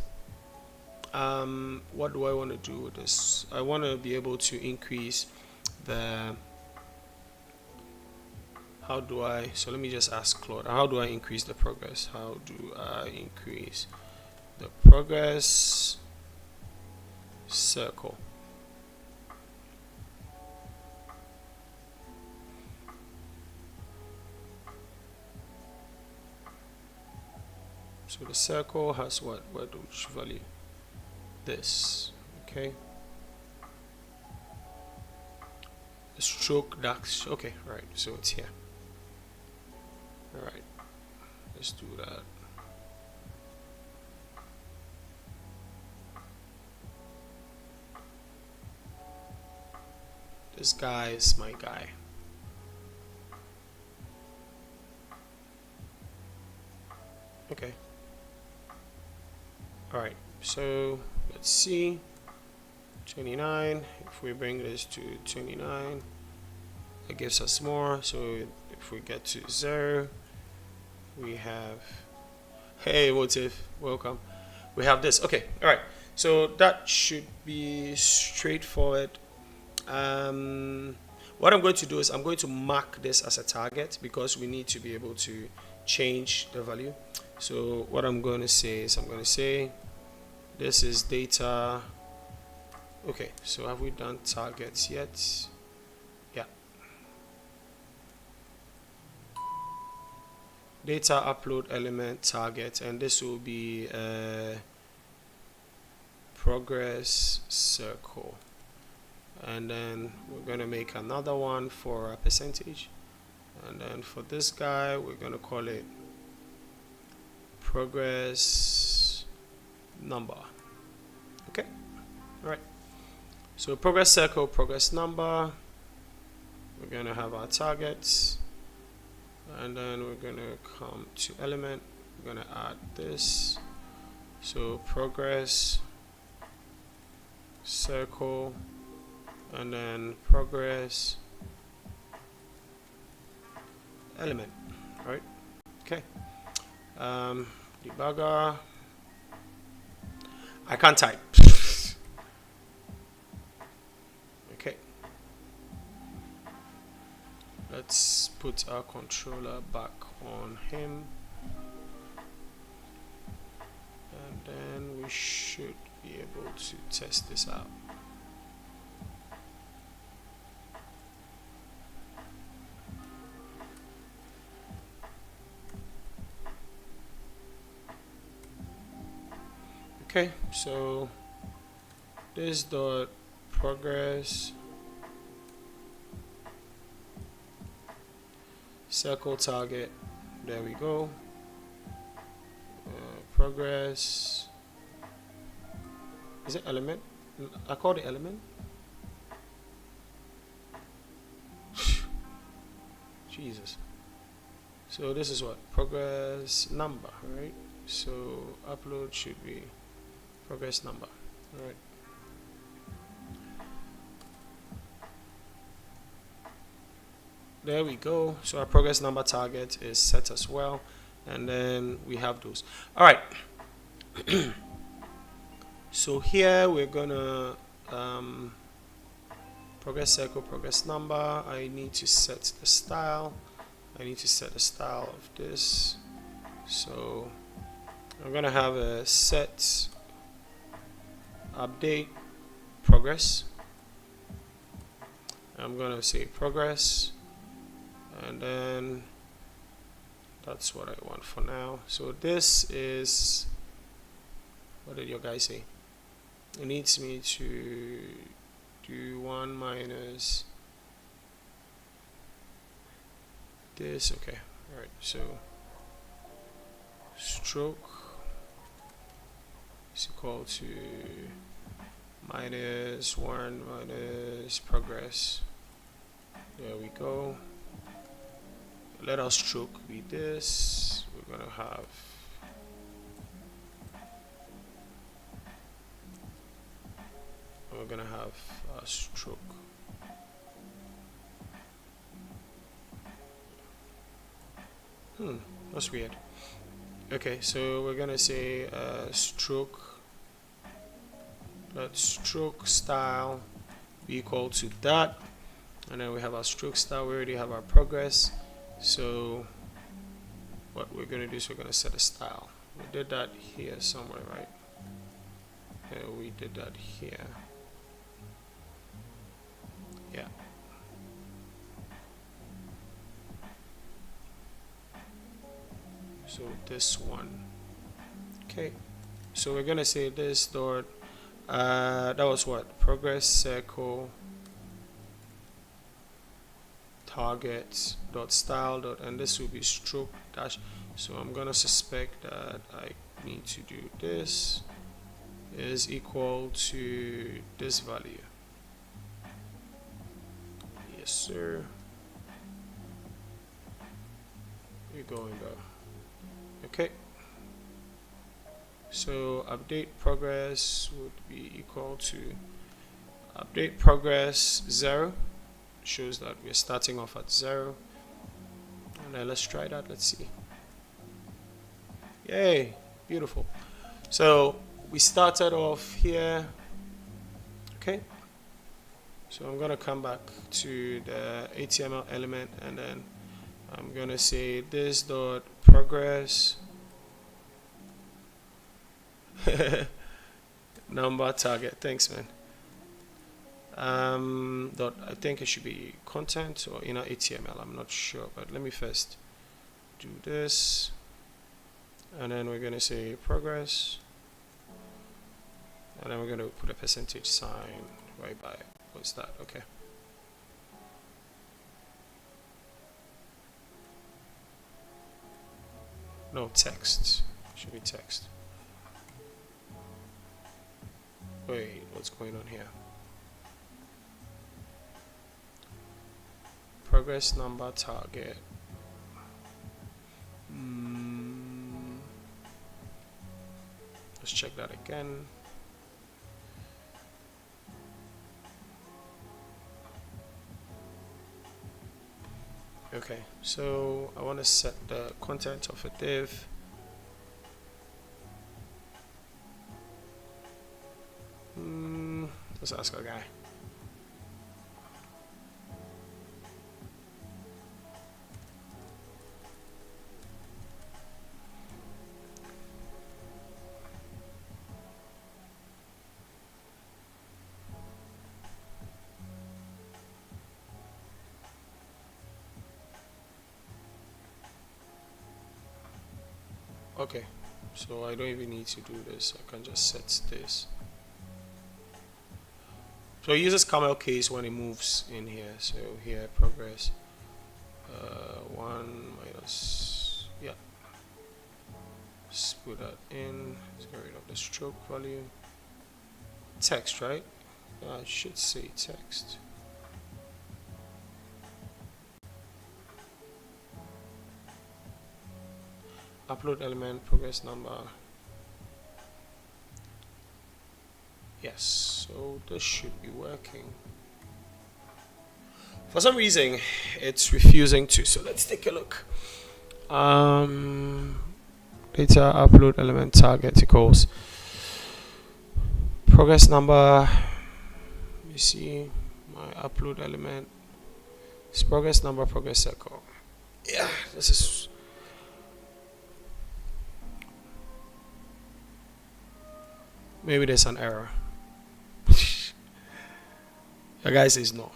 what do I want to do with this? I want to be able to increase the so let me just ask Claude, how do I increase the progress? How do I increase the progress circle? So the circle has which value? This, okay. The stroke dash, okay, right, so it's here. All right, let's do that. This guy is my guy. Okay. All right, so let's see. 29. If we bring this to 29, it gives us more. So if we get to 0, we have, hey Motive, welcome. We have this. Okay, all right. So that should be straightforward. What I'm going to do is I'm going to mark this as a target because we need to be able to change the value. So what I'm going to say is I'm going to say this is data. Okay, so have we done targets yet? Yeah. Data upload element target, and this will be a progress circle. And then we're going to make another one for a percentage. And then for this guy, we're going to call it progress number. Okay, all right. So progress circle, progress number. We're going to have our targets. And then we're going to come to element. We're going to add this. So progress circle. And then progress element, right? Okay. Debugger. I can't type. Okay. Let's put our controller back on him. And then we should be able to test this out. Okay, so this dot progress circle target. There we go. Progress. Is it element? I call it element. Jesus. So this is what? Progress number, right? So upload should be progress number. Alright. There we go. So our progress number target is set as well. And then we have those. Alright. So here we're gonna progress circle, progress number. I need to set the style. I need to set the style of this. So I'm gonna have a set update progress. I'm gonna say progress, and then that's what I want for now. So this is, what did your guy say? It needs me to do 1 minus this. Okay, all right. So stroke is equal to minus 1 minus progress. There we go. Let our stroke be this. We're gonna have a stroke. That's weird. Okay, so we're gonna say stroke. Let stroke style be equal to that, and then we have our stroke style. We already have our progress. So what we're gonna do is we're gonna set a style. We did that here somewhere, right? Yeah, we did that here. Yeah. So this one. Okay. So we're gonna say this dot. That was what? Progress circle target dot style dot, and this will be stroke dash. So I'm gonna suspect that I need to do this is equal to this value. Yes, sir. We're going there. Okay. So update progress would be equal to update progress 0. Shows that we're starting off at 0. And then let's try that. Let's see. Yay, beautiful. So we started off here. Okay. So I'm gonna come back to the HTML element, and then I'm gonna say this dot progress number target. Thanks, man. Dot, I think it should be content or inner HTML. I'm not sure, but let me first do this, and then we're gonna say progress, and then we're gonna put a percentage sign right by. What's that? Okay. No, text. Should be text. Wait, what's going on here? Progress number target. Let's check that again. Okay, so I want to set the content of a div. Let's ask our guy. Okay, so I don't even need to do this. I can just set this. So it uses camel case when it moves in here. So here progress 1 minus, yeah. Let's put that in. Let's get rid of the stroke value. Text, right? I should say text. Upload element, progress number. Yes, so this should be working. For some reason, it's refusing to. So let's take a look. Data upload element target equals progress number. Let me see my upload element. It's progress number, progress circle. Yeah, this is. Maybe there's an error. The guy says no.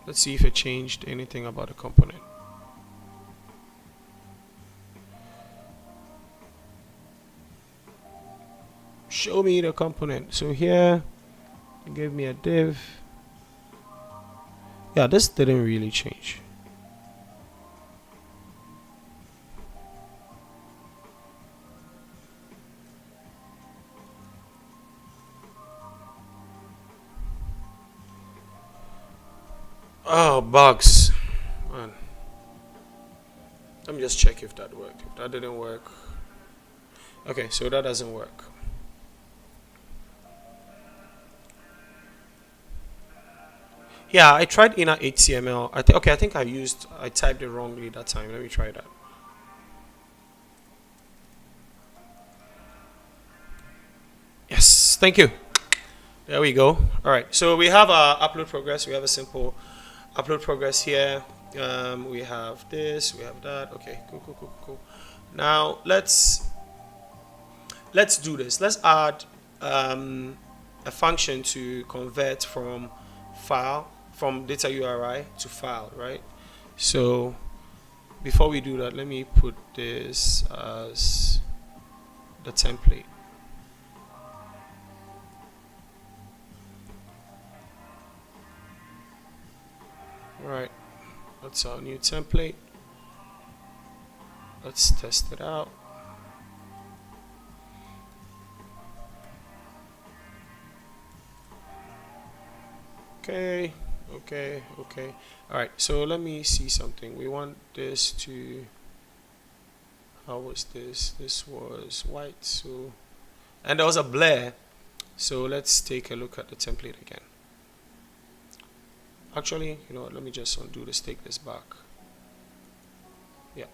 Let's see if it changed anything about the component. Show me the component. So here, it gave me a div. Yeah, this didn't really change. Oh, bugs. Man. Let me just check if that worked. If that didn't work. Okay, so that doesn't work. Yeah, I tried inner HTML. I think I typed it wrongly that time. Let me try that. Yes, thank you. There we go. All right, so we have our upload progress. We have a simple upload progress here. We have this, we have that. Okay, cool. Now let's do this. Let's add a function to convert from data URI to file, right? So before we do that, let me put this as the template. Alright, that's our new template. Let's test it out. Okay. Alright, so let me see something. We want this to, how was this? This was white, so, and there was a blur. So let's take a look at the template again. Actually, you know what, let me just undo this, take this back. Yeah.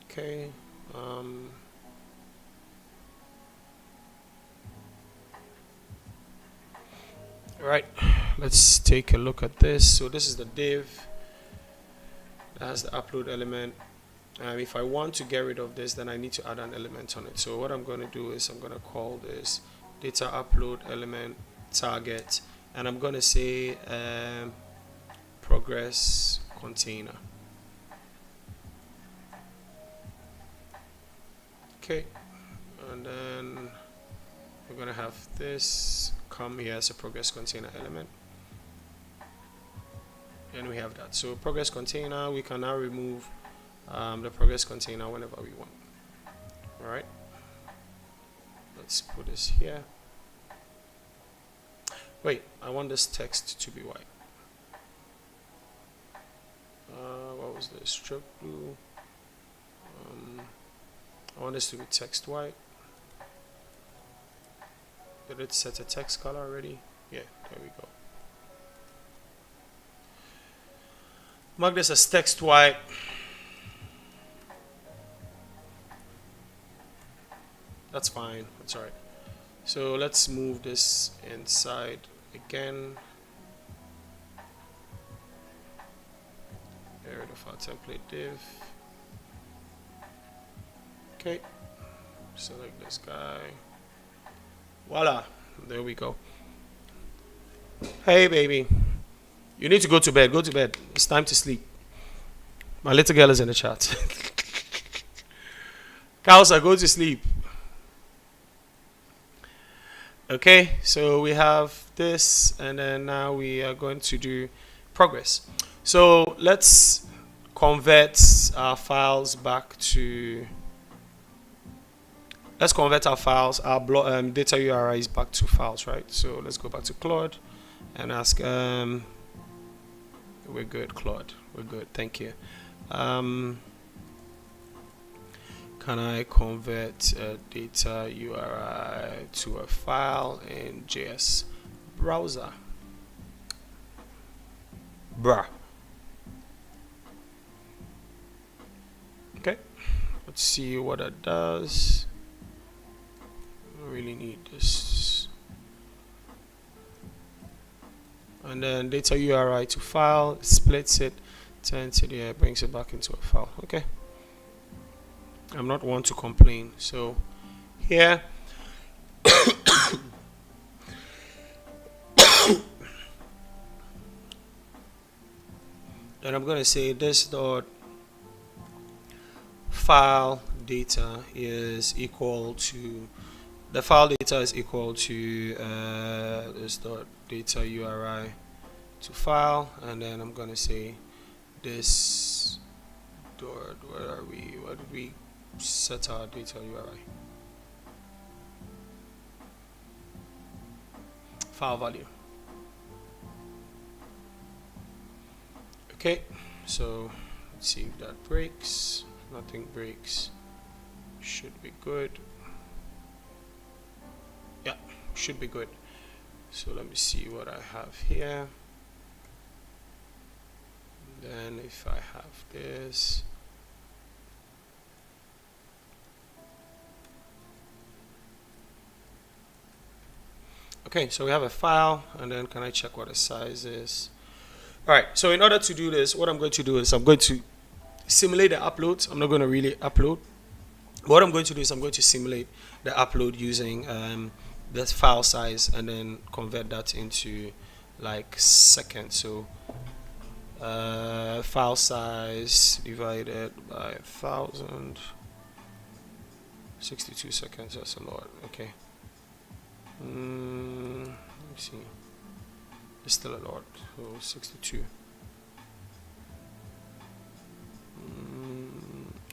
Okay. Alright, let's take a look at this. So this is the div. That has the upload element. If I want to get rid of this, then I need to add an element on it. So what I'm going to do is I'm going to call this data upload element target. And I'm going to say progress container. Okay, and then we're going to have this come here as a progress container element. And we have that. So progress container, we can now remove the progress container whenever we want. All right, let's put this here. Wait, I want this text to be white. What was this? Stroke blue. I want this to be text white. Did it set a text color already? Yeah, there we go. Mark this as text white. That's fine. That's alright. So let's move this inside again. Get rid of our template div. Okay. Select this guy. Voila. There we go. Hey, baby. You need to go to bed. Go to bed. It's time to sleep. My little girl is in the chat. Kausa, go to sleep. Okay, so we have this, and then now we are going to do progress. So let's convert our files back to, let's convert our files, our data URIs back to files, right? So let's go back to Claude and ask, we're good, Claude, we're good, thank you. Can I convert a data URI to a file in JS browser? Bruh. Okay, let's see what it does. I really need this. And then data URI to file, splits it, turns it here, brings it back into a file. Okay. I'm not one to complain. So here, then I'm going to say this dot file data is equal to, the file data is equal to this dot data URI to file, and then I'm going to say this dot, where are we, what did we set our data URI? File value. Okay, so let's see if that breaks. If nothing breaks, should be good. Yeah, should be good. So let me see what I have here. Then if I have this, okay, so we have a file, and then can I check what the size is? All right, so in order to do this, what I'm going to do is I'm going to simulate the uploads. I'm not going to really upload. What I'm going to do is I'm going to simulate the upload using the file size, and then convert that into like seconds. So file size divided by 1,000, 62 seconds, that's a lot. Okay, let me see, it's still a lot. So 62.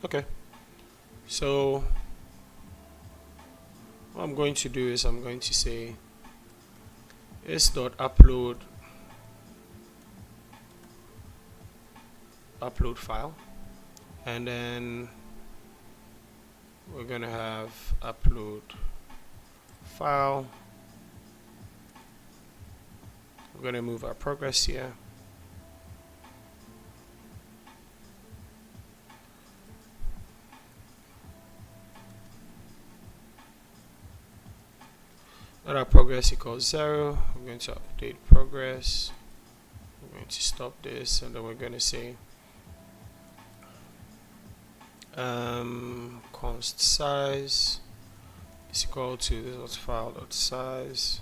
Okay, so what I'm going to do is I'm going to say is.upload upload file, and then we're gonna have upload file. We're gonna move our progress here. Let our progress equals 0. We're going to update progress. We're going to stop this, and then we're going to say const size is equal to this file dot size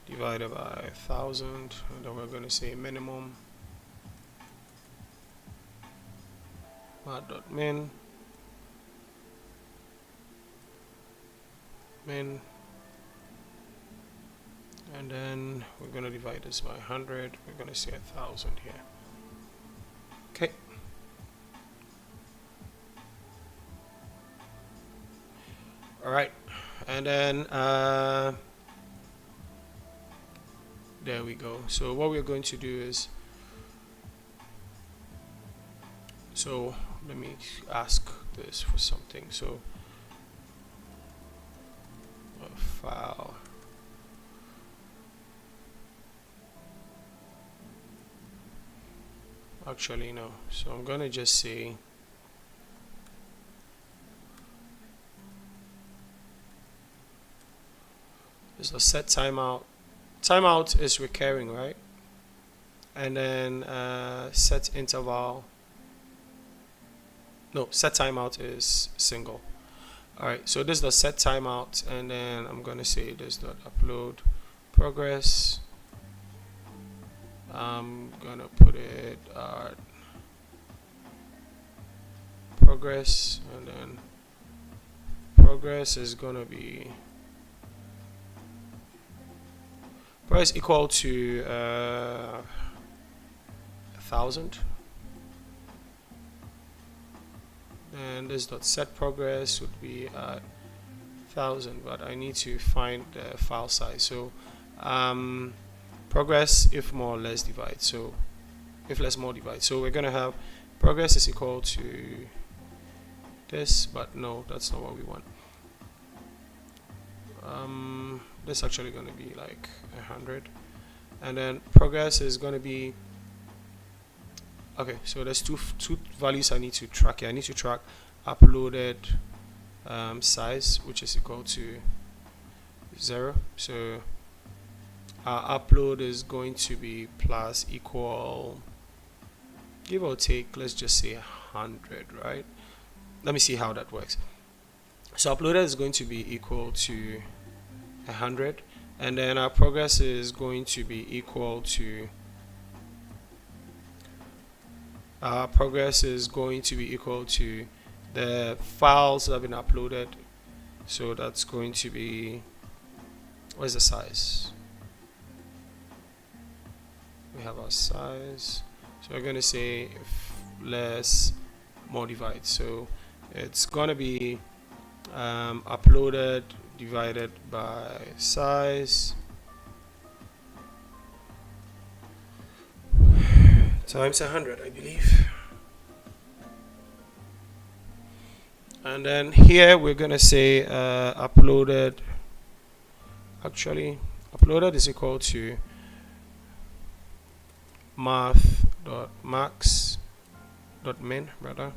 divided by 1,000, and then we're going to say minimum dot min, and then we're going to divide this by 100. We're going to say 1,000 here. Okay. All right, and then there we go. So what we're going to do is, so let me ask this for something. So a file, actually no, so I'm gonna just say there's a set timeout. Timeout is recurring, right? And then set interval, no, set timeout is single. All right, so this is the set timeout, and then I'm gonna say this dot upload progress. I'm gonna put it progress, and then progress is gonna be Progress equal to 1,000. And this dot set progress would be 1,000, but I need to find the file size. So progress if more or less divide. So if less more divide. So we're gonna have progress is equal to this, but no, that's not what we want. This is actually going to be like 100, and then progress is going to be okay. So there's two values I need to track here. I need to track uploaded size, which is equal to 0. So our upload is going to be plus equal, give or take, let's just say 100, right? Let me see how that works. So uploaded is going to be equal to 100, and then our progress is going to be equal to the files that have been uploaded. So that's going to be, what's the size? We have our size, so we're going to say if less more divide. So it's going to be uploaded divided by size times 100, I believe. And then here we're gonna say uploaded is equal to math.max.min rather,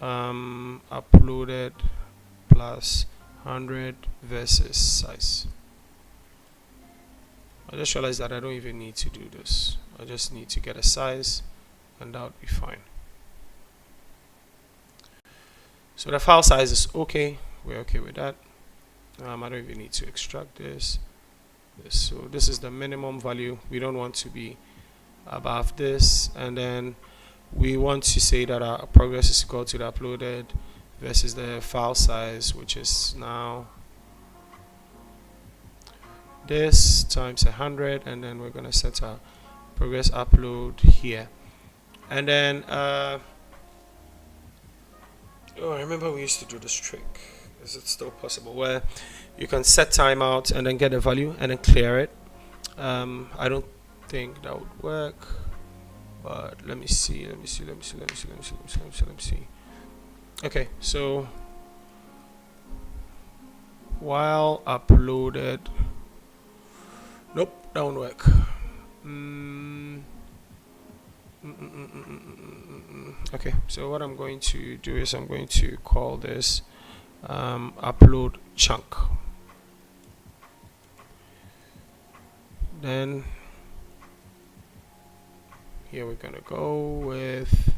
uploaded plus 100 versus size. I just realized that I don't even need to do this. I just need to get a size, and that would be fine. So the file size is okay. We're okay with that. I don't even need to extract this. So this is the minimum value. We don't want to be above this, and then we want to say that our progress is equal to the uploaded versus the file size, which is now this times 100, and then we're going to set our progress upload here. And then I remember we used to do this trick. Is it still possible, where you can set timeout and then get a value and then clear it? I don't think that would work, but let me see. Okay, so while uploaded, nope, that won't work. Okay, so what I'm going to do is I'm going to call this upload chunk. Then here we're gonna go with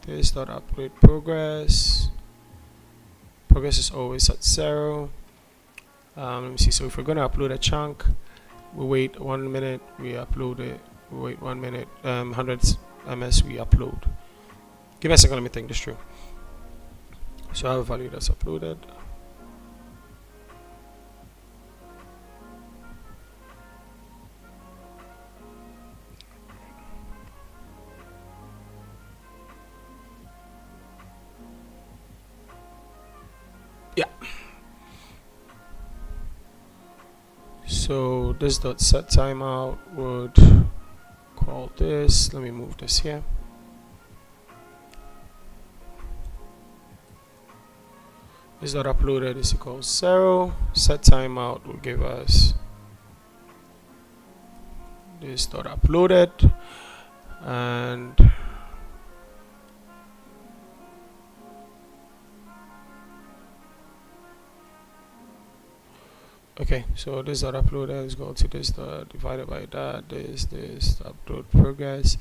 this dot upload progress. Progress is always at 0. Let me see. So if we're gonna upload a chunk, we wait 1 minute, we upload it. We wait 1 minute, 100 ms, we upload. Give me a second, let me think this through. So I have a value that's uploaded. Yeah. So this dot set timeout would call this. Let me move this here. This dot uploaded is equal to 0. Set timeout will give us this dot uploaded, and okay, so this dot uploaded is going to this dot divided by that, this upload progress,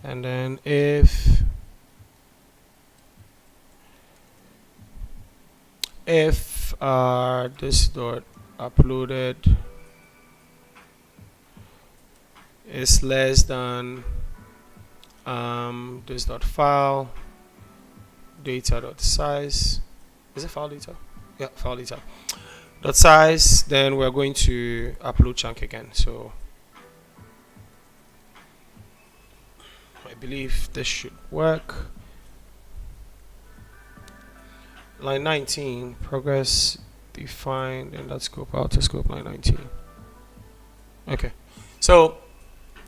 and then if this dot uploaded is less than this dot file data dot size. Is it file data? Yeah, file data. dot size, then we're going to upload chunk again. So I believe this should work. Line 19, progress defined, and let's scope out to scope line 19. Okay, so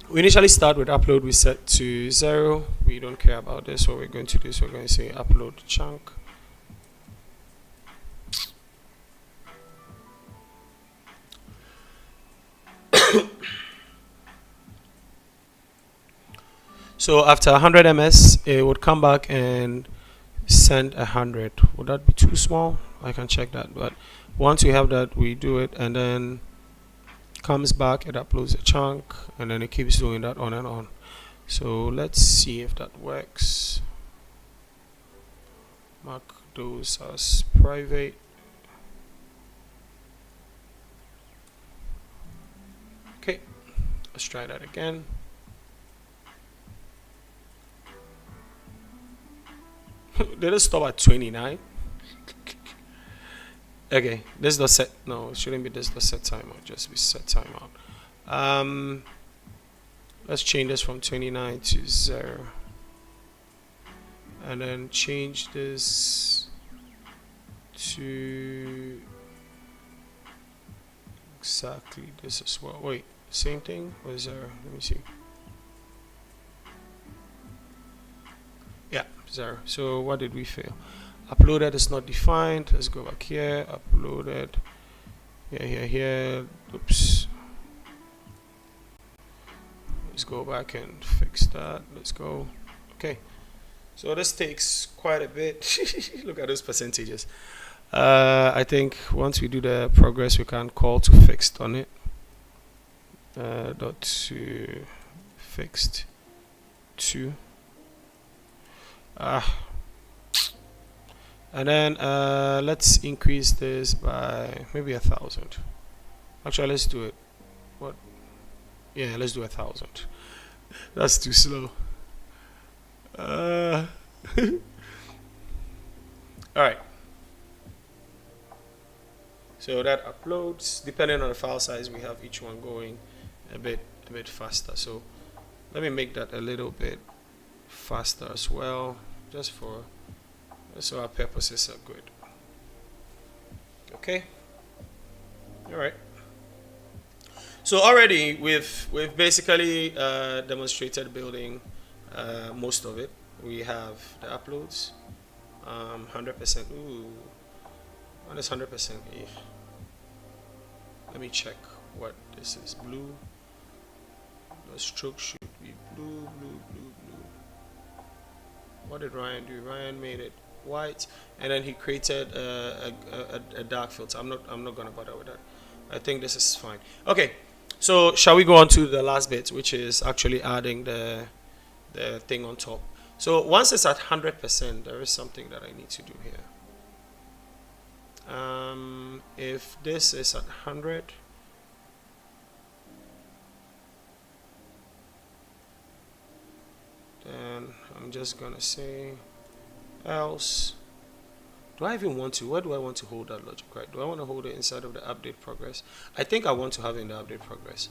we initially start with upload, we set to 0. We don't care about this. What we're going to do is we're going to say upload chunk. So after 100 ms, it would come back and send 100. Would that be too small? I can check that. But once we have that, we do it, and then comes back, it uploads a chunk, and then it keeps doing that on and on. So let's see if that works. Mark those as private. Okay, let's try that again. Did it stop at 29? Okay, this is the set. No, it shouldn't be this the set timeout. Just be set timeout. Let's change this from 29 to 0, and then change this to exactly this as well. Wait, same thing or 0? Let me see. Yeah, 0. So what did we fail? Uploaded is not defined. Let's go back here. Uploaded. Here. Oops. Let's go back and fix that. Let's go. Okay. So this takes quite a bit. Look at those percentages. I think once we do the progress, we can call to fixed on it. Dot to fixed 2. And then let's increase this by maybe 1,000. Actually, let's do it. What? Yeah, let's do 1,000. That's too slow. All right. So that uploads. Depending on the file size, we have each one going a bit faster. So let me make that a little bit faster as well, just for so our purposes are good. Okay. All right. So already we've basically demonstrated building most of it. We have the uploads, 100%. Ooh, what is 100%? Let me check what this is. Blue. The stroke should be blue. What did Ryan do? Ryan made it white, and then he created a dark filter. I'm not gonna bother with that. I think this is fine. Okay, so shall we go on to the last bit, which is actually adding the thing on top. So once it's at 100%, there is something that I need to do here. If this is at 100, then I'm just gonna say else. Do I even want to? Where do I want to hold that logic? Right? Do I want to hold it inside of the update progress? I think I want to have it in the update progress,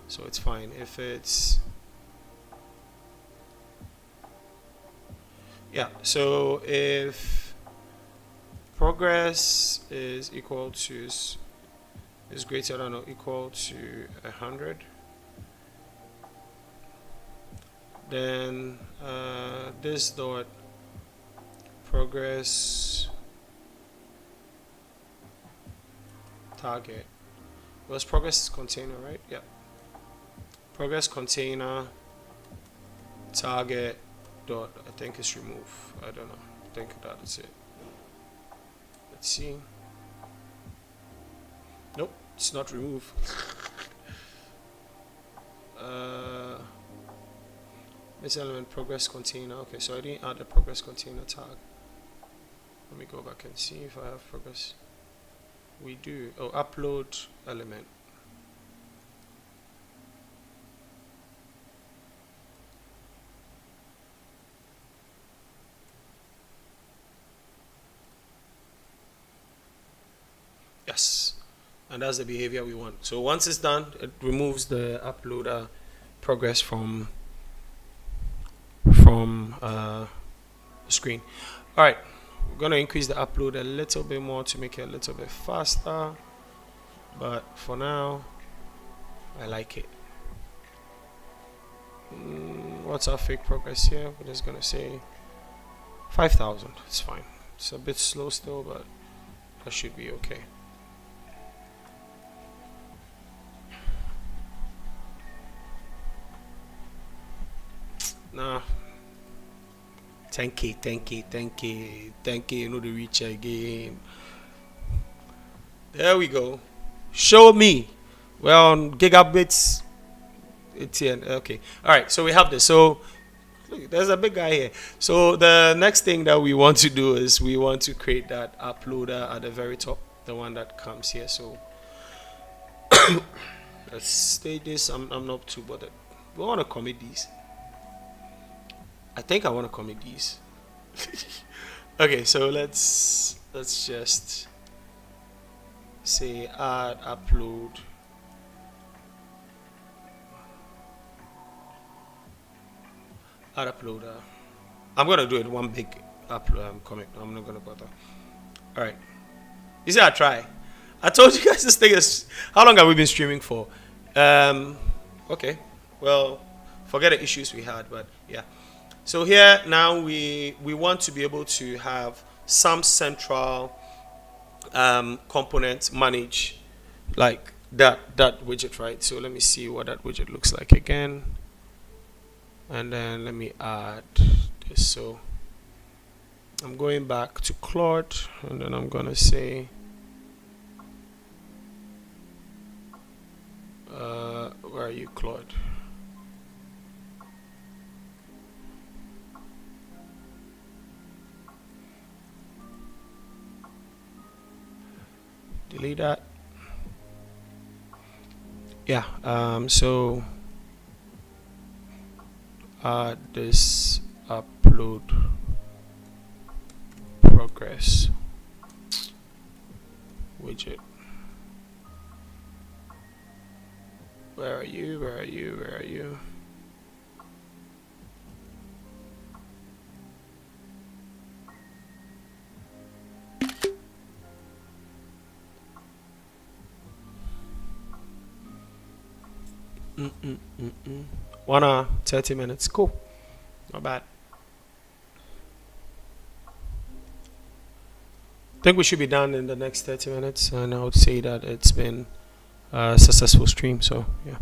so it's fine if it's. Yeah. So if progress is equal to is greater than or equal to 100, then this dot progress target was progress container, right? Yeah. Progress container target dot, I think it's remove. I don't know. I think that is it. Let's see. Nope, it's not remove. This element progress container. Okay, so I didn't add the progress container tag. Let me go back and see if I have progress. We do. Oh, upload element. Yes. and that's the behavior we want. So once it's done, it removes the uploader progress from the screen. All right, we're gonna increase the upload a little bit more to make it a little bit faster, but for now I like it. What's our fake progress here? We're just gonna say 5,000. It's fine. It's a bit slow still, but that should be okay. Nah. Thank you. You know the reach again. There we go. Show me. We're on gigabits. Okay. All right. So we have this. So look, there's a big guy here. So the next thing that we want to do is we want to create that uploader at the very top, the one that comes here. So let's stage this. I'm not too bothered. We want to commit these. I think I want to commit these. Okay, so let's just say add upload. Add uploader. I'm gonna do it one big upload commit. I'm not gonna bother. All right. You see, I try. I told you guys this thing is. How long have we been streaming for? Okay. Well, forget the issues we had, but yeah. So here now we want to be able to have some central component manage like that widget, right? So let me see what that widget looks like again, and then let me add this. So I'm going back to Claude, and then I'm gonna say where are you, Claude? Delete that. Yeah, so this upload progress widget. Where are you? Mm. 1 hour, 30 minutes. Cool. Not bad. I think we should be done in the next 30 minutes, and I would say that it's been a successful stream. So yeah.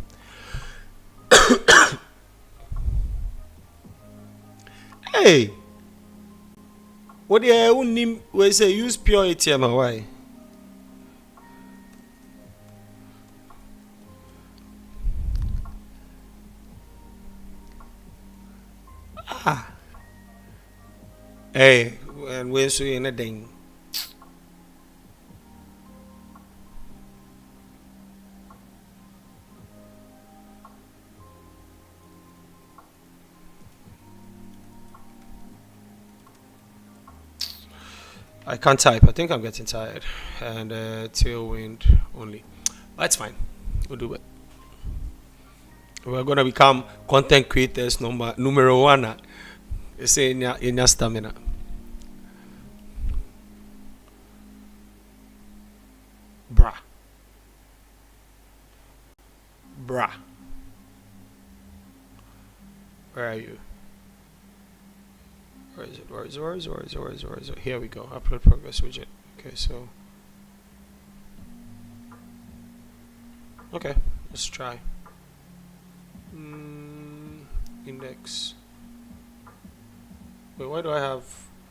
Hey, what do you we say? Use pure ATM. Why? Hey, and we're so in a ding. I can't type. I think I'm getting tired. And tailwind only. But it's fine. We'll do it. We're gonna become content creators numero one. You say in your stamina. Bruh. Where are you? Where is it? Here we go. Upload progress widget. Okay, so. Okay, let's try. Index. Wait, why do I have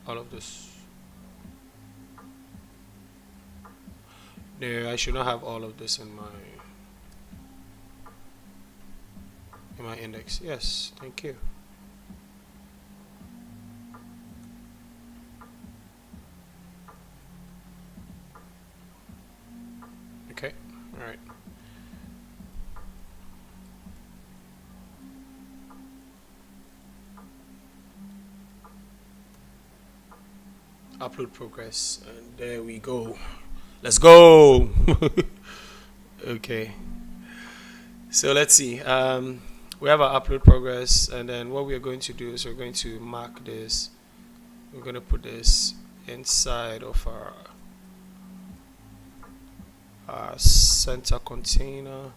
all of this? No, I should not have all of this in my index. Yes, thank you. Okay, all right. Upload progress, and there we go. Let's go. Okay. So let's see. We have our upload progress, and then what we are going to do is we're going to mark this. We're going to put this inside of our center container.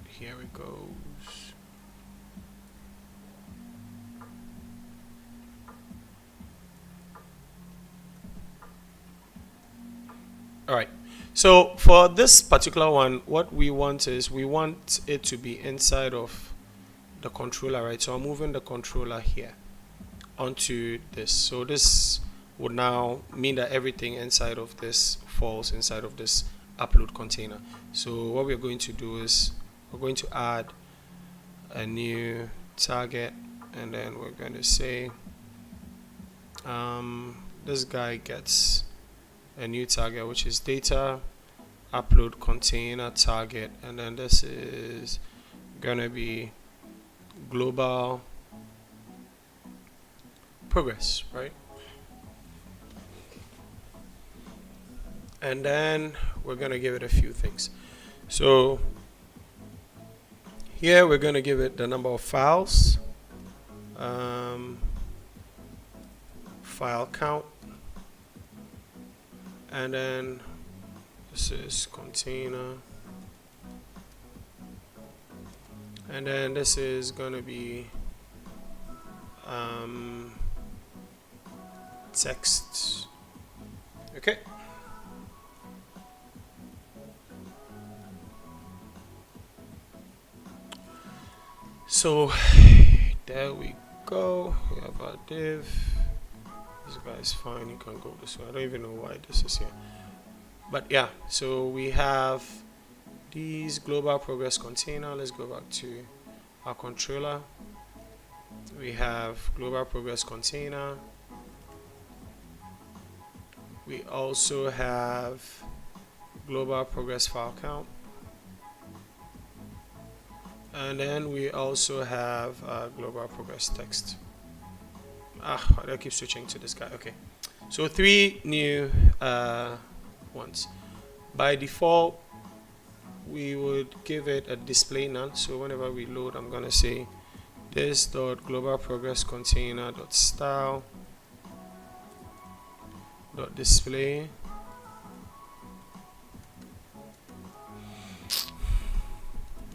Here it goes. All right. So for this particular one, what we want is we want it to be inside of the controller, right? So I'm moving the controller here onto this. So this would now mean that everything inside of this falls inside of this upload container. So what we're going to do is we're going to add a new target, and then we're going to say this guy gets a new target, which is data upload container target, and then this is gonna be global progress, right? And then we're gonna give it a few things. So here we're gonna give it the number of files, file count, and then this is container, and then this is gonna be text. Okay. So there we go. We have our div. This guy is fine. You can go this way. I don't even know why this is here. But yeah, so we have these global progress container. Let's go back to our controller. We have global progress container. We also have global progress file count. And then we also have global progress text. Why do I keep switching to this guy? Okay. So 3 new ones. By default, we would give it a display none. So whenever we load, I'm gonna say this dot global progress container dot style dot display.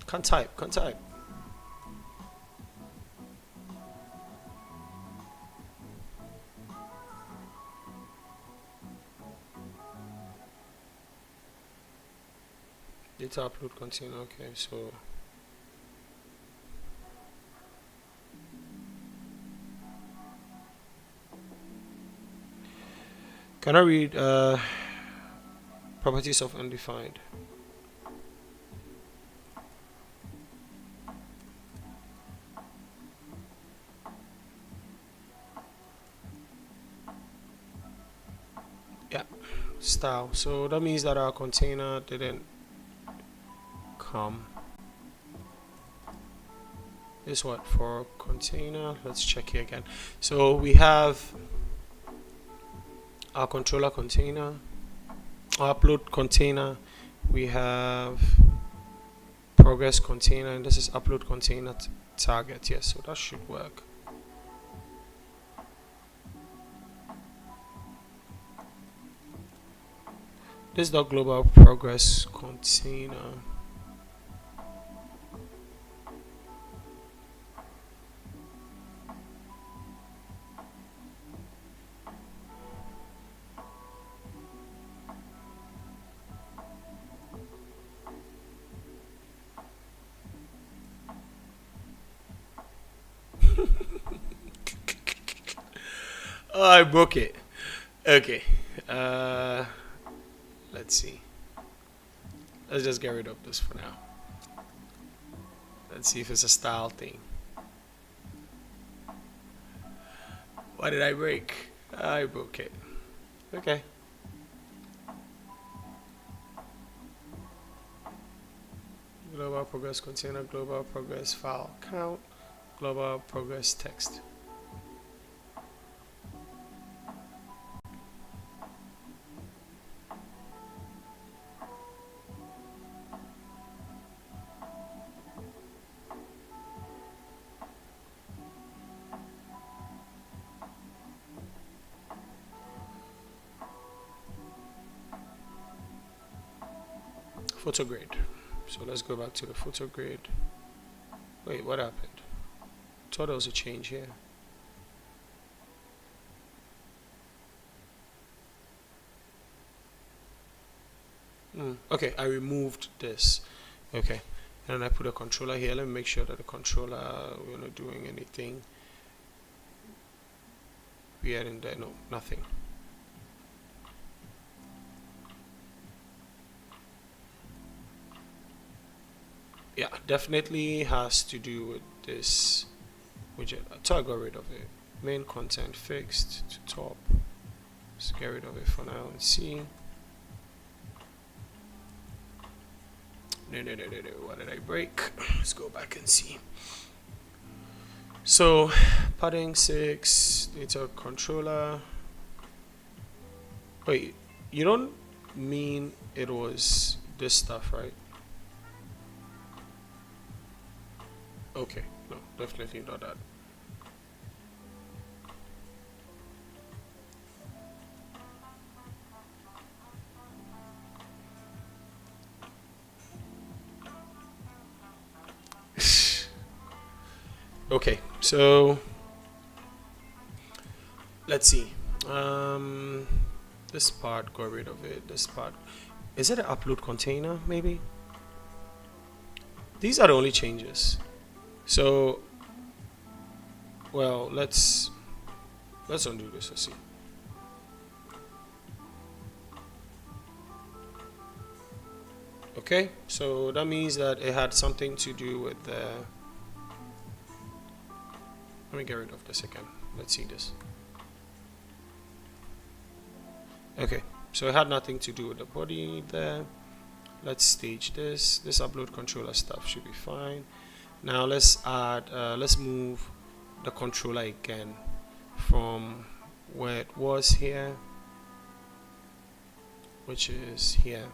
Can't type. Data upload container. Okay, so can I read properties of undefined? Yeah, style. So that means that our container didn't come. This what for container? Let's check here again. So we have our controller container, our upload container, we have progress container, and this is upload container target. Yes, so that should work. This is the global progress container. Oh, I broke it. Okay. Let's see. Let's just get rid of this for now. Let's see if it's a style thing. What did I break? I broke it. Okay. Global progress container, global progress file count, global progress text. photo grid. So let's go back to the photo grid. Wait, what happened? Thought there was a change here. Okay, I removed this. Okay, and I put a controller here. Let me make sure that the controller, we're not doing anything weird in there. No, nothing. Yeah, definitely has to do with this widget. So I got rid of it. Main content fixed to top. Let's get rid of it for now and see. No, what did I break? Let's go back and see. So padding 6, data controller. Wait, you don't mean it was this stuff, right? Okay, no, definitely not that. Okay, so let's see. This part, got rid of it. This part, is it an upload container? Maybe. These are the only changes. So, well, let's undo this. Let's see. Okay, so that means that it had something to do with the. Let me get rid of this again. Let's see this. Okay, so it had nothing to do with the body there. Let's stage this. This upload controller stuff should be fine. Now let's add, let's move the controller again from where it was here, which is here.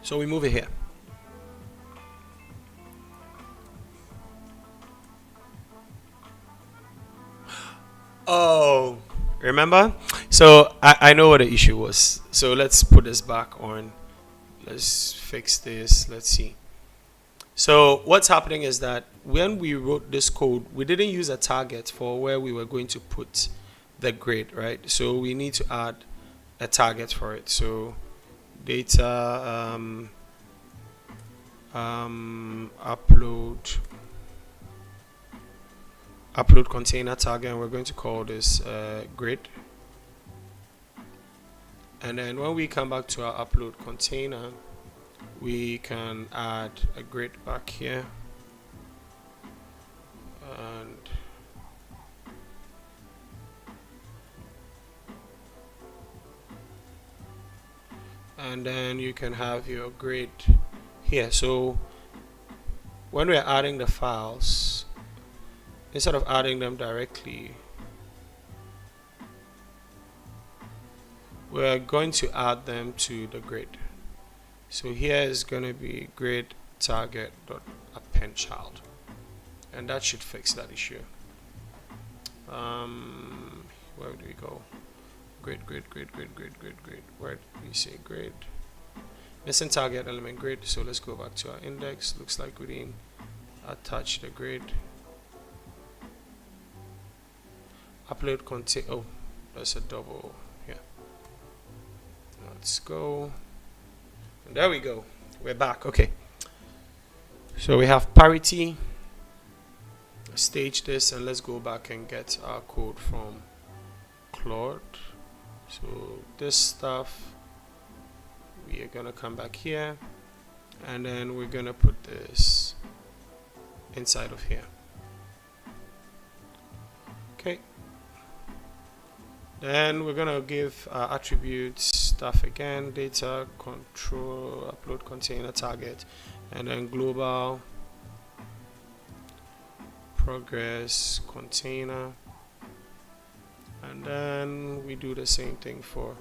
So we move it here. Oh, remember? So I know what the issue was. So let's put this back on. Let's fix this. Let's see. So what's happening is that when we wrote this code, we didn't use a target for where we were going to put the grid, right? So we need to add a target for it. So data upload container target, and we're going to call this grid. And then when we come back to our upload container, we can add a grid back here, and then you can have your grid here. So when we're adding the files, instead of adding them directly, we're going to add them to the grid. So here is going to be grid target.append child, and that should fix that issue. Where do we go? Grid. Where do we say grid? Missing target element grid. So let's go back to our index. Looks like we didn't attach the grid. Upload contain. Oh, that's a double here. Let's go. And there we go. We're back. Okay. So we have parity. Stage this, and let's go back and get our code from Claude. So this stuff, we are gonna come back here, and then we're gonna put this inside of here. Okay. Then we're gonna give attributes stuff again, data control, upload container target, and then global progress container, and then we do the same thing for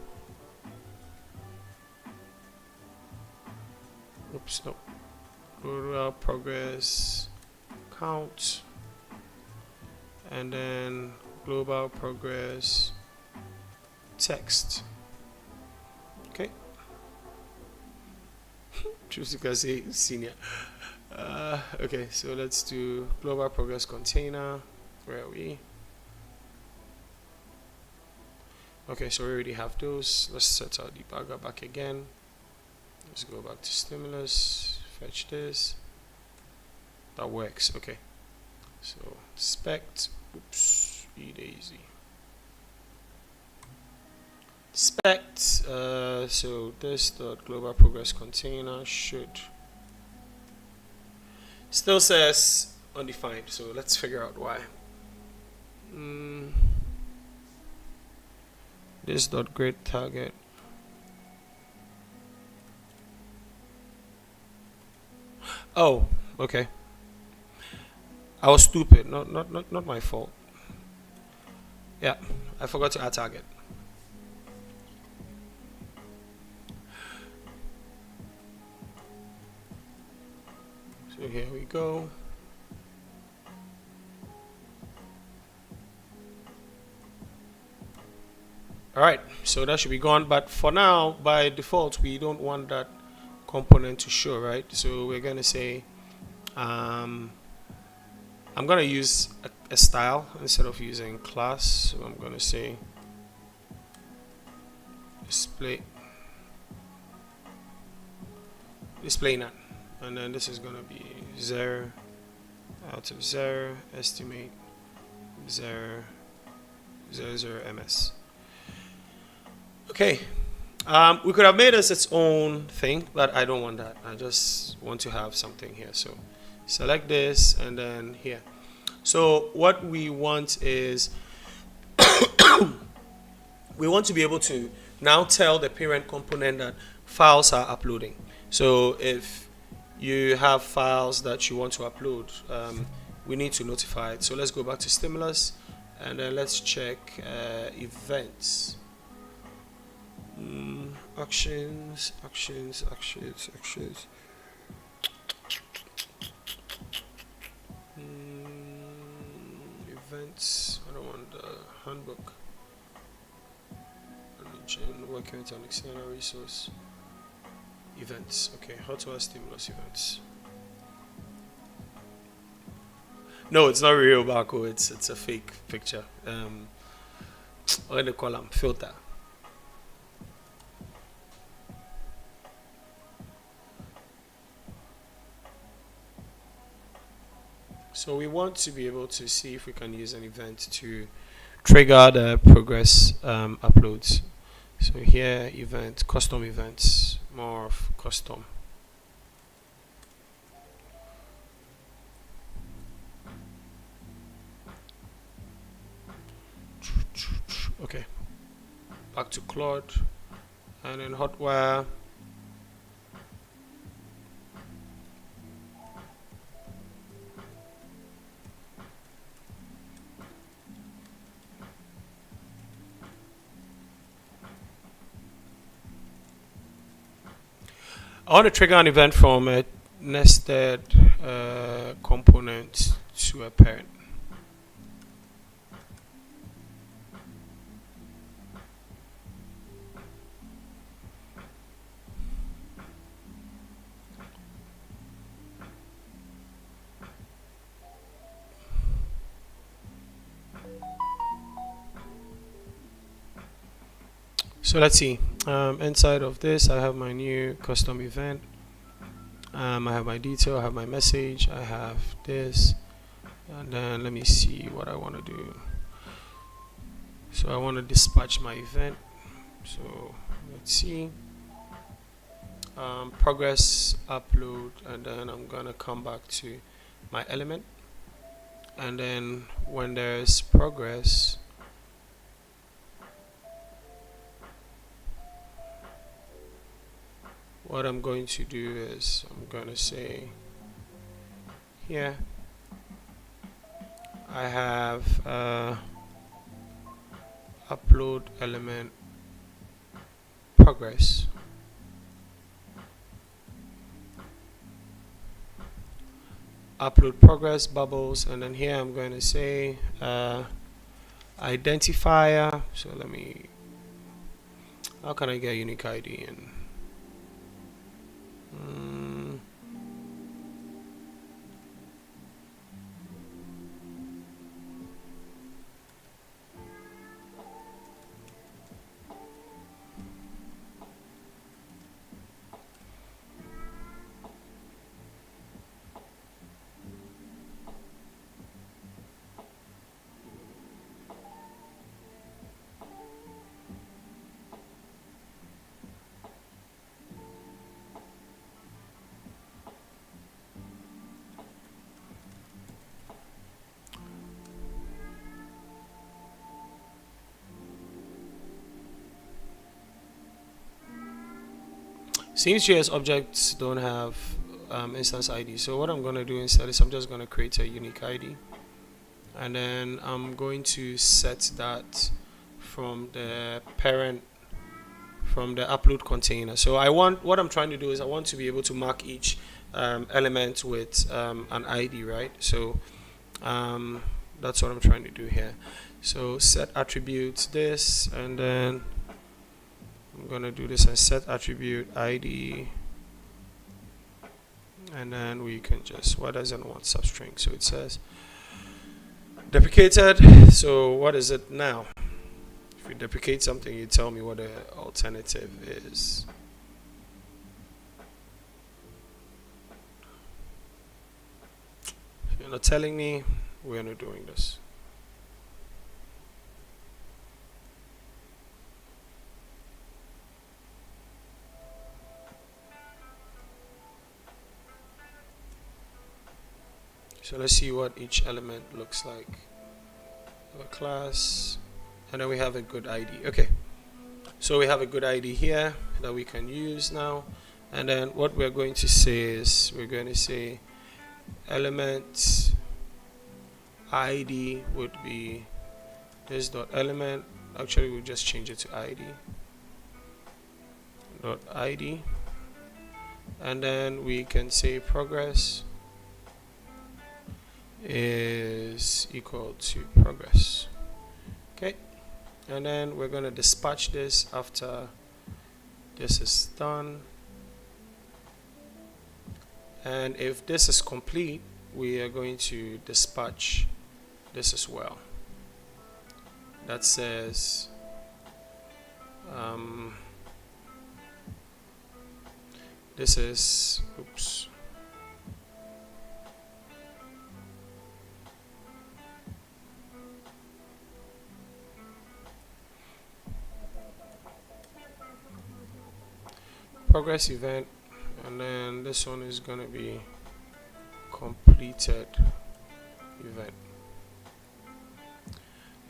global progress count, and then global progress text. Okay. Choose to say senior. Okay, so let's do global progress container. Where are we? Okay, so we already have those. Let's set our debugger back again. Let's go back to stimulus, fetch this. That works. Okay, so spect, oops, easy. Spect, so this dot global progress container should still says undefined, so let's figure out why. This dot grid target. Oh, okay. I was stupid. Not my fault. Yeah, I forgot to add target. So here we go. Alright, so that should be gone, but for now, by default, we don't want that component to show, right? So we're going to say, I'm going to use a style instead of using class. So I'm going to say display none, and then this is going to be 0 out of 0 estimate 0 0 0 ms. Okay, we could have made this its own thing, but I don't want that. I just want to have something here. So select this and then here. So what we want is we want to be able to now tell the parent component that files are uploading. So if you have files that you want to upload, we need to notify it. So let's go back to stimulus and then let's check events. Actions. Events. I don't want the handbook. Working with an external resource. Events. Okay, hotwire stimulus events. No, it's not real barcode. It's a fake picture. What do they call them? Filter. So we want to be able to see if we can use an event to trigger the progress uploads. So here, event, custom events, more of custom. Okay, back to Claude, and then hotwire. I want to trigger an event from a nested component to a parent. So let's see. Inside of this, I have my new custom event. I have my detail, I have my message, I have this, and then let me see what I want to do. So I want to dispatch my event. So let's see. Progress upload, and then I'm gonna come back to my element, and then when there's progress, what I'm going to do is I'm going to say here I have upload element progress, upload progress bubbles, and then here I'm going to say identifier. So let me, how can I get unique ID in? Since JS objects don't have instance ID, so what I'm going to do instead is I'm just going to create a unique ID, and then I'm going to set that from the parent, from the upload container. So what I'm trying to do is I want to be able to mark each element with an ID, right? So that's what I'm trying to do here. So set attributes this, and then I'm gonna do this and set attribute ID, and then we can just, what doesn't want substring, so it says deprecated. So what is it now? If you deprecate something, you tell me what the alternative is. If you're not telling me, we're not doing this. So let's see what each element looks like. A class, and then we have a good ID. Okay, so we have a good ID here that we can use now, and then what we're going to say is we're going to say element ID would be this dot element. Actually, we'll just change it to ID dot ID, and then we can say progress is equal to progress. Okay, and then we're going to dispatch this after this is done, and if this is complete, we are going to dispatch this as well. That says this is, oops, progress event, and then this one is going to be completed event,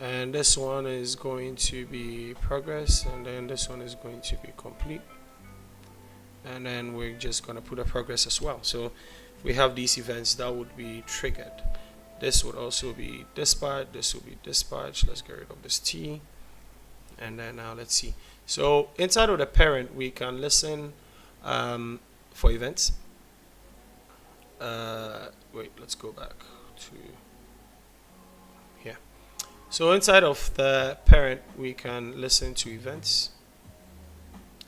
and this one is going to be progress, and then this one is going to be complete, and then we're just going to put a progress as well. So if we have these events that would be triggered, this would also be dispatched, this will be dispatched. Let's get rid of this T, and then now let's see. So inside of the parent, we can listen for events. Wait, let's go back to here. So inside of the parent, we can listen to events,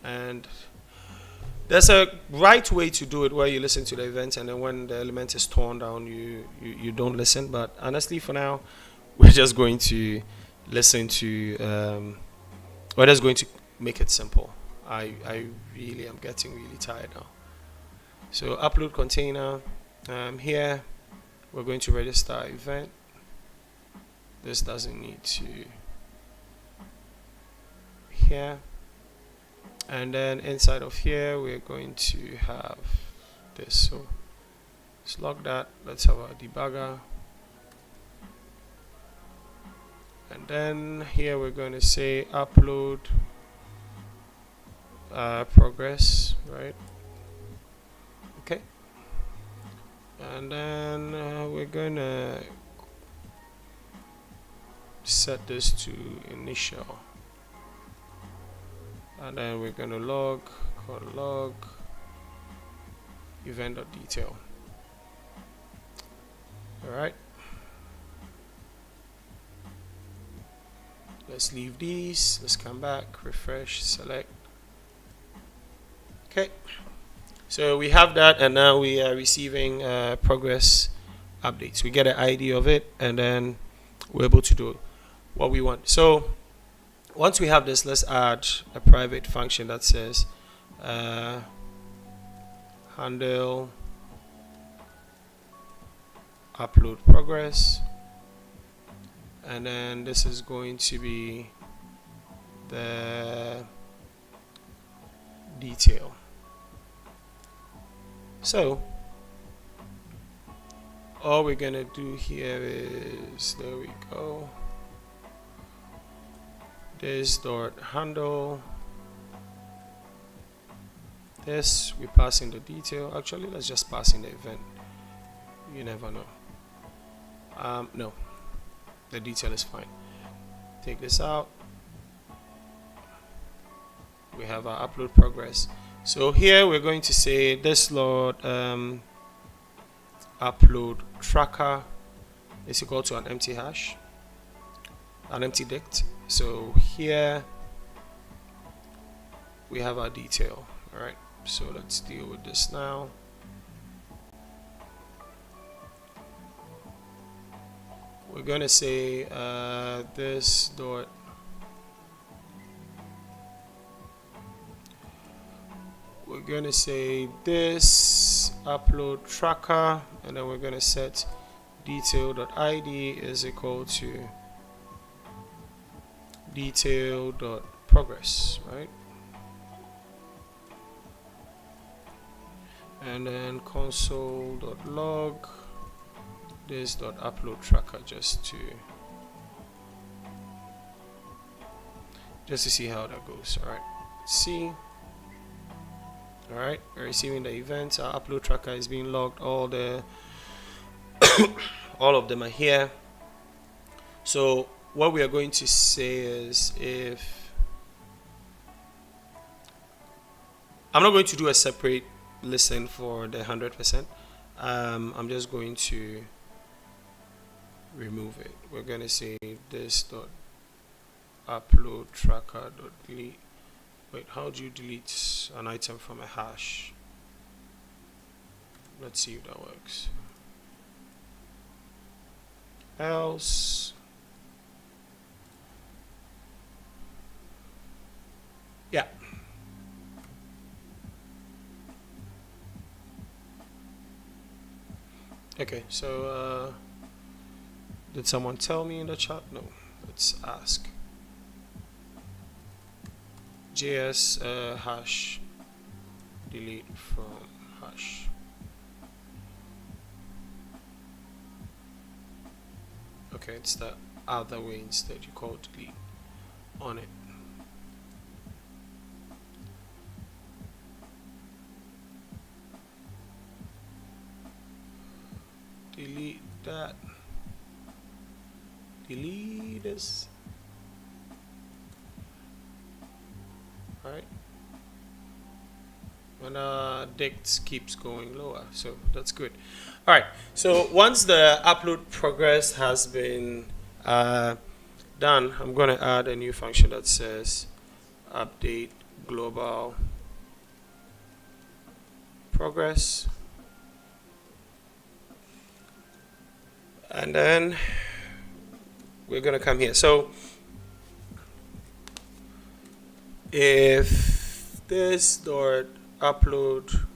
and there's a right way to do it where you listen to the events, and then when the element is torn down, you don't listen. But honestly, for now, we're just going to listen to we're just going to make it simple. I really am getting really tired now. So upload container, here we're going to register event. This doesn't need to here, and then inside of here we're going to have this. So let's log that. Let's have a debugger, and then here we're going to say upload progress, right? Okay, and then we're going to set this to initial, and then we're going to log event.detail. All right. Let's leave these. Let's come back, refresh, select. Okay. So we have that, and now we are receiving progress updates. We get an ID of it, and then we're able to do what we want. So once we have this, let's add a private function that says handle upload progress, and then this is going to be the detail. So all we're gonna do here is, there we go, this dot handle this, we pass in the detail. Actually, let's just pass in the event, you never know. No, the detail is fine. Take this out. We have our upload progress. So here we're going to say this load upload tracker is equal to an empty hash, an empty dict. So here we have our detail. All right, so let's deal with this now. We're going to say this dot we're going to say this upload tracker, and then we're going to set detail.id is equal to detail.progress, right? And then console.log this upload tracker just to see how that goes. All right, let's see. All right, we're receiving the events. Our upload tracker is being logged. All the all of them are here. So what we are going to say is, if I'm not going to do a separate listen for the 100%, I'm just going to remove it. We're going to say this dot upload tracker dot delete. Wait, how do you delete an item from a hash? Let's see if that works. Else, yeah. Okay, so did someone tell me in the chat? No, let's ask. JS hash delete from hash. Okay, it's the other way instead. You call delete on it. Delete that. Delete this. Alright. And dict keeps going lower, so that's good. Alright, so once the upload progress has been done, I'm going to add a new function that says update global progress. And then we're going to come here. So if this dot upload,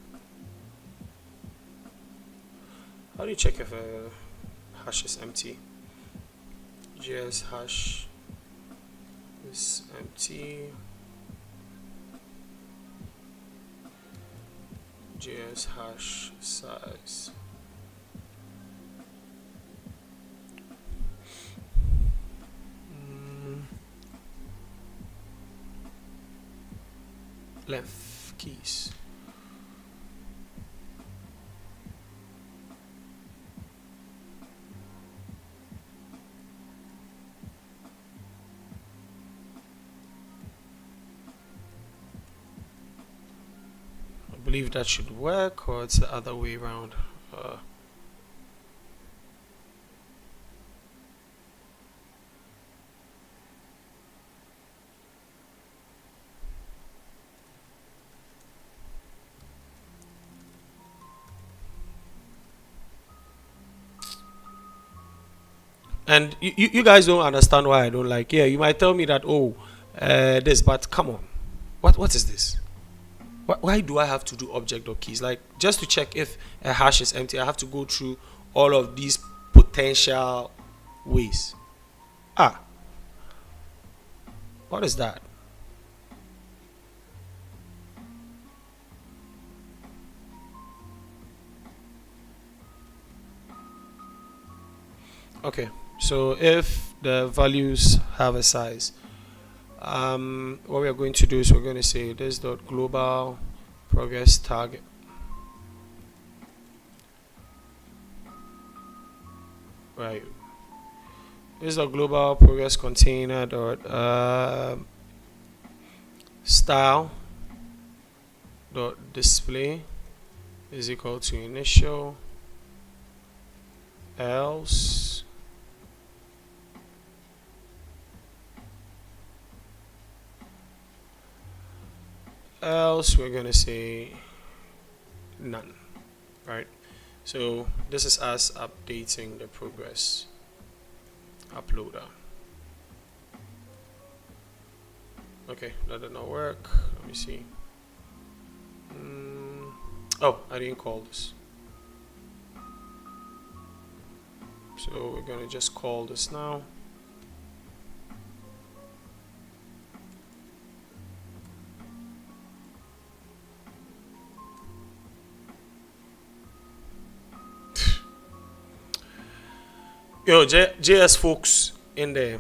how do you check if a hash is empty? JS hash is empty. JS hash size. Left keys. I believe that should work, or it's the other way around. And you guys don't understand why I don't like. Yeah, you might tell me that, oh, this, but come on, what is this? Why do I have to do object or keys? Like, just to check if a hash is empty, I have to go through all of these potential ways. Ah, what is that? Okay, so if the values have a size, what we are going to do is we're going to say this dot global progress target. Right. This is a global progress container dot style dot display is equal to initial else we're gonna say none, right? So this is us updating the progress uploader. Okay, that did not work. Let me see. Oh, I didn't call this. So we're gonna just call this now. Yo, JS folks in there,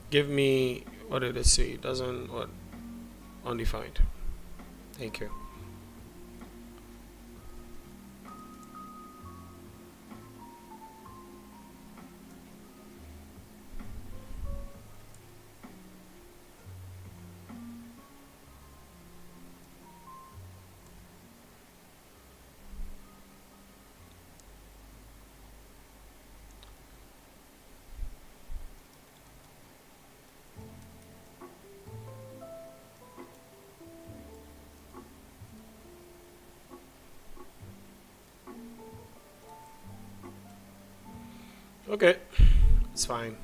give me, what did it say? It doesn't, what? Undefined. Thank you. Okay, it's fine.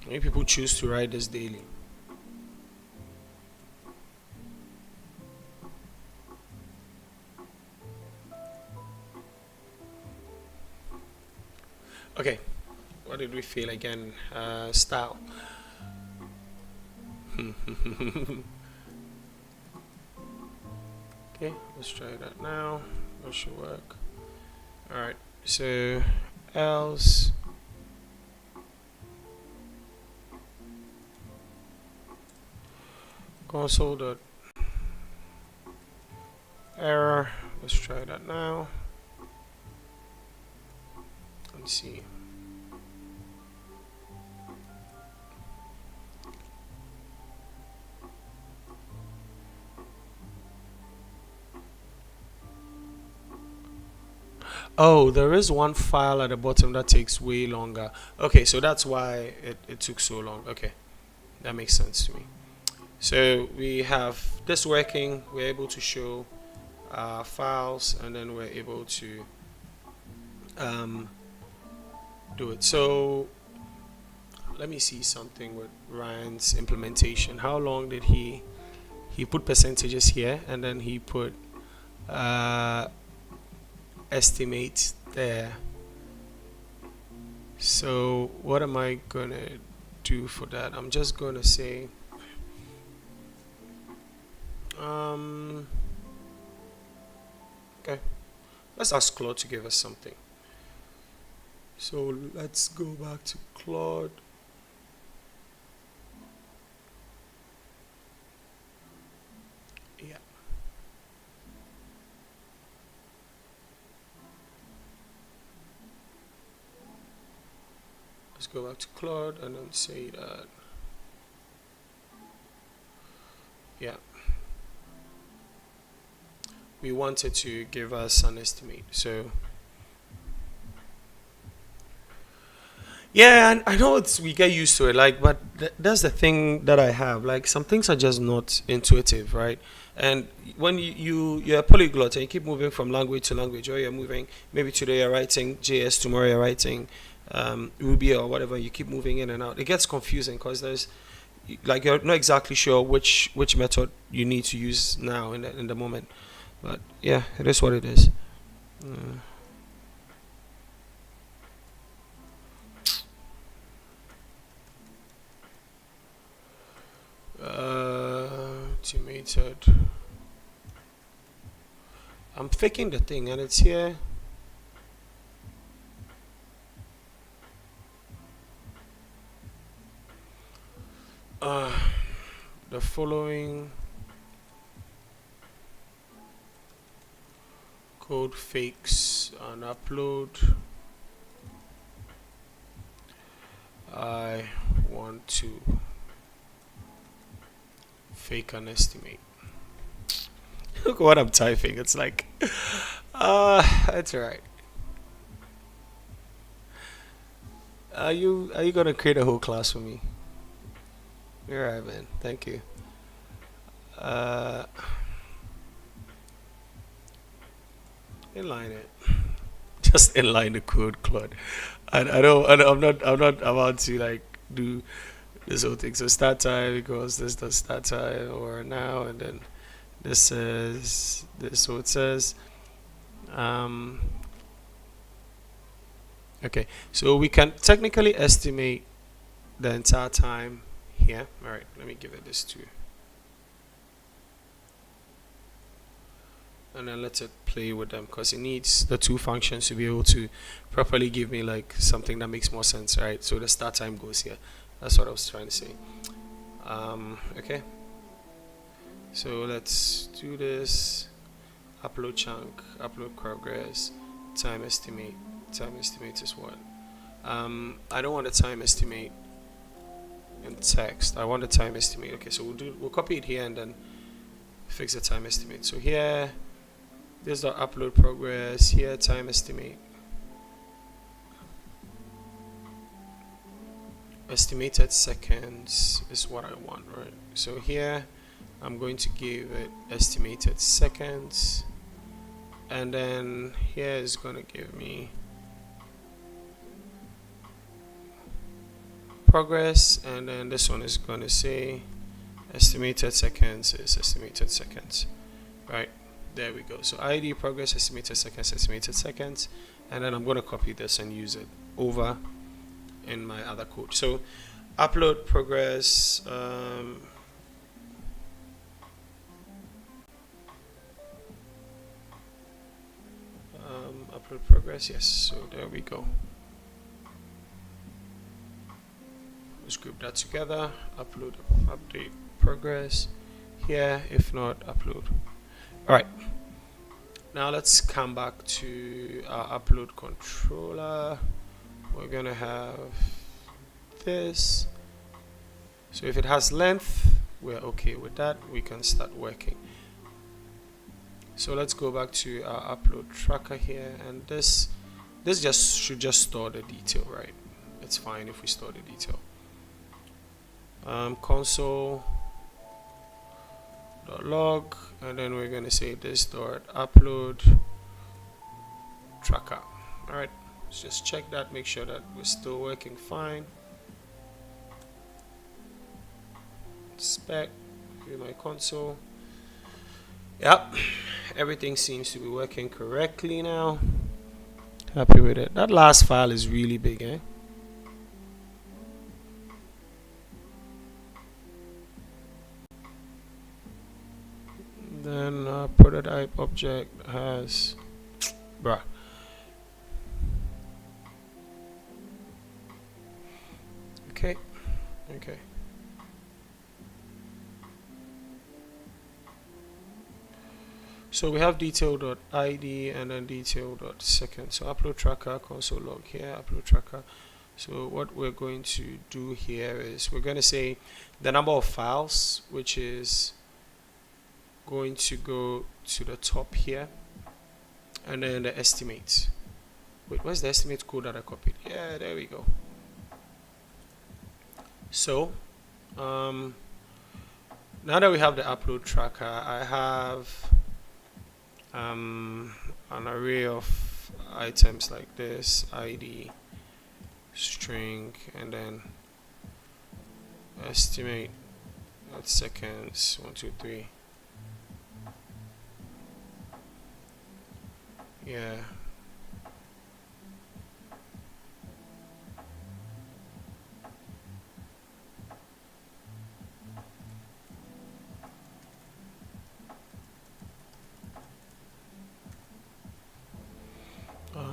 Many people choose to write this daily. Okay, what did we fail again? Style. Okay, let's try that now. That should work. Alright, so else console dot error. Let's try that now. Let's see. Oh, there is one file at the bottom that takes way longer. Okay, so that's why it took so long. Okay, that makes sense to me. So we have this working, we're able to show files, and then we're able to do it. So let me see something with Ryan's implementation. How long did he put percentages here, and then he put estimate there. So what am I gonna do for that? I'm just gonna say okay, let's ask Claude to give us something. So let's go back to Claude. Yeah. Let's go back to Claude and then say that, yeah, we wanted to give us an estimate. So yeah, and I know we get used to it, like, but that's the thing that I have. Like, some things are just not intuitive, right? And when you're a polyglot and you keep moving from language to language, or you're moving, maybe today you're writing JS, tomorrow you're writing Ruby or whatever, you keep moving in and out, it gets confusing because there's like you're not exactly sure which method you need to use now in the moment. But yeah, it is what it is. Automated. I'm faking the thing and it's here. The following code fakes and upload. I want to fake an estimate. Look at what I'm typing. It's like, that's alright. Are you gonna create a whole class for me? You're right, man. Thank you. Inline it. Just inline the code, Claude. I'm not about to like do this whole thing. So start time because this does start time or now, and then this is this. So it says, okay. So we can technically estimate the entire time here. All right. Let me give it this too. And then let it play with them because it needs the two functions to be able to properly give me like something that makes more sense, right? So the start time goes here. That's what I was trying to say. Okay, so let's do this. Upload chunk, upload progress, time estimate. Time estimate is what? I don't want a time estimate in text. I want a time estimate. Okay, so we'll copy it here and then fix the time estimate. So here, this is the upload progress. Here, time estimate. Estimated seconds is what I want, right? So here, I'm going to give it estimated seconds, and then here is going to give me progress, and then this one is going to say estimated seconds is estimated seconds, right? There we go. So ID progress estimated seconds, and then I'm going to copy this and use it over in my other code. So upload progress, upload progress, yes. So there we go. Let's group that together. Upload, update progress here. If not, upload. All right. Now let's come back to our upload controller. We're gonna have this. So if it has length, we're okay with that. We can start working. So let's go back to our upload tracker here, and this just should just store the detail, right? It's fine if we store the detail. Console.log, and then we're going to say this dot upload tracker. All right, let's just check that, make sure that we're still working fine. Spec, view my console. Yep, everything seems to be working correctly now. Happy with it. That last file is really big, eh? Then prototype object has, bruh. Okay, okay. So we have detail.id and then detail.second. So upload tracker, console log here, upload tracker. So what we're going to do here is we're going to say the number of files, which is going to go to the top here, and then the estimate. Wait, where's the estimate code that I copied? Yeah, there we go. Now that we have the upload tracker, I have an array of items like this: ID, string, and then estimate at seconds, 1, 2, 3. Yeah.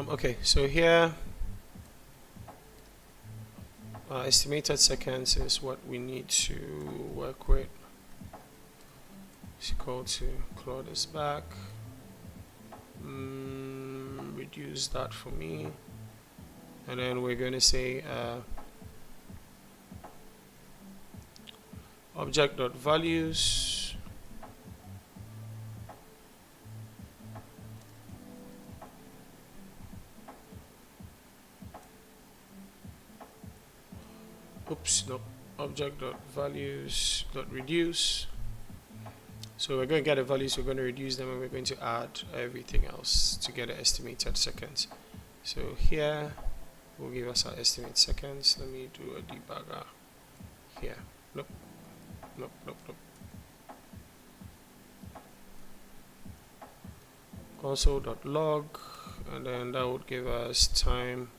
Okay, so here estimated seconds is what we need to work with. It's equal to claw this back, reduce that for me, and then we're going to say object.values object.values.reduce. So we're going to get the values, we're going to reduce them, and we're going to add everything else to get the estimated seconds. So here will give us our estimate seconds. Let me do a debugger here. Nope. Console.log, and then that would give us time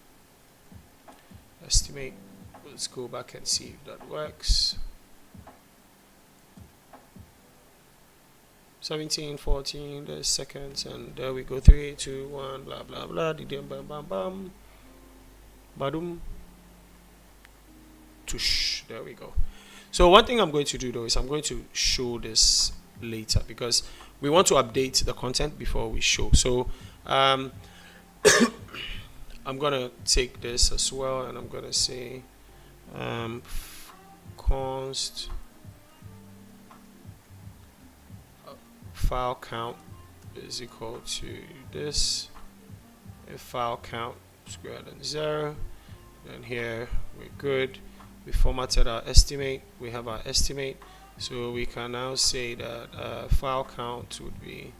estimate. Let's go back and see if that works. 17, 14, there's seconds, and there we go. 3, 2, 1, blah blah blah. Bam bam bam. Badum. Tush. There we go. So one thing I'm going to do though is I'm going to show this later because we want to update the content before we show. So I'm gonna take this as well, and I'm gonna say const file count is equal to this. If file count is greater than 0, then here we're good. We formatted our estimate. We have our estimate, so we can now say that file count would be,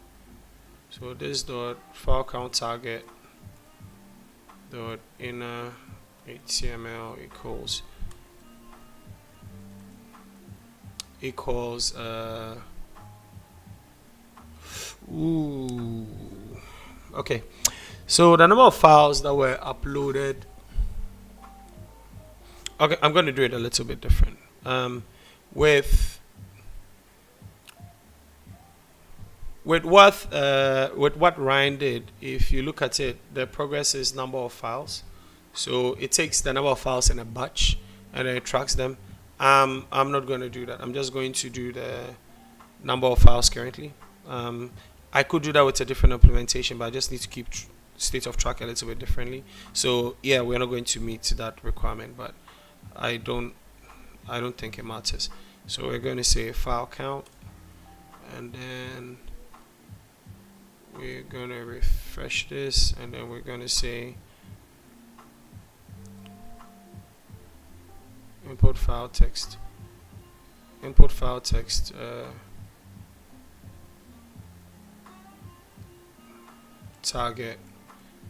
so this dot file count target dot inner HTML equals okay, so the number of files that were uploaded. Okay, I'm going to do it a little bit different. With what Ryan did, if you look at it, the progress is number of files. So it takes the number of files in a batch and then it tracks them. I'm not going to do that. I'm just going to do the number of files currently. I could do that with a different implementation, but I just need to keep state of track a little bit differently. So yeah, we're not going to meet that requirement, but I don't think it matters. So we're going to say file count, and then we're going to refresh this, and then we're going to say import file text target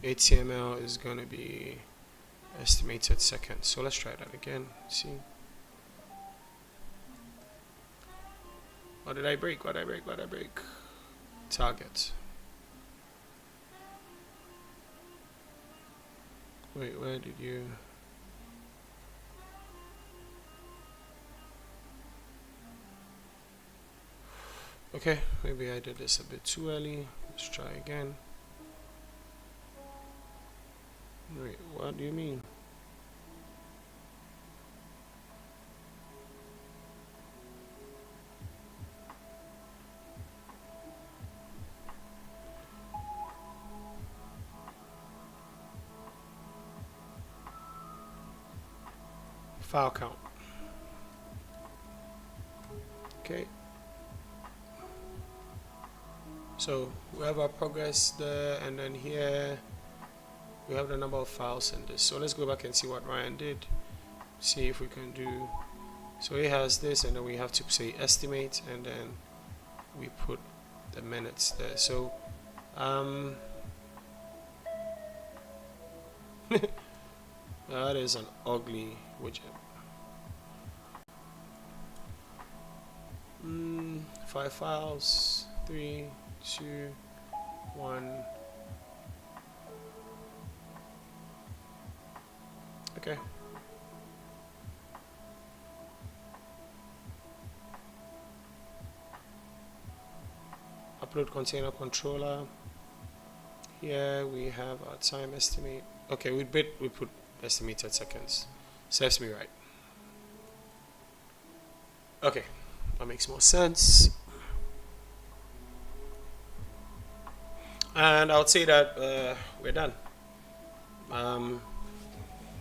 HTML is going to be estimated seconds. So let's try that again. See, what did I break? Target. Wait, where did you? Okay, maybe I did this a bit too early. Let's try again. Wait, what do you mean? File count. Okay. So we have our progress there, and then here we have the number of files in this. So let's go back and see what Ryan did. See if we can do So he has this, and then we have to say estimate, and then we put the minutes there. So that is an ugly widget. 5 files, 3, 2, 1. Okay. Upload container controller. Here we have our time estimate. Okay, we put estimated seconds. Serves me right. Okay, that makes more sense. And I would say that we're done.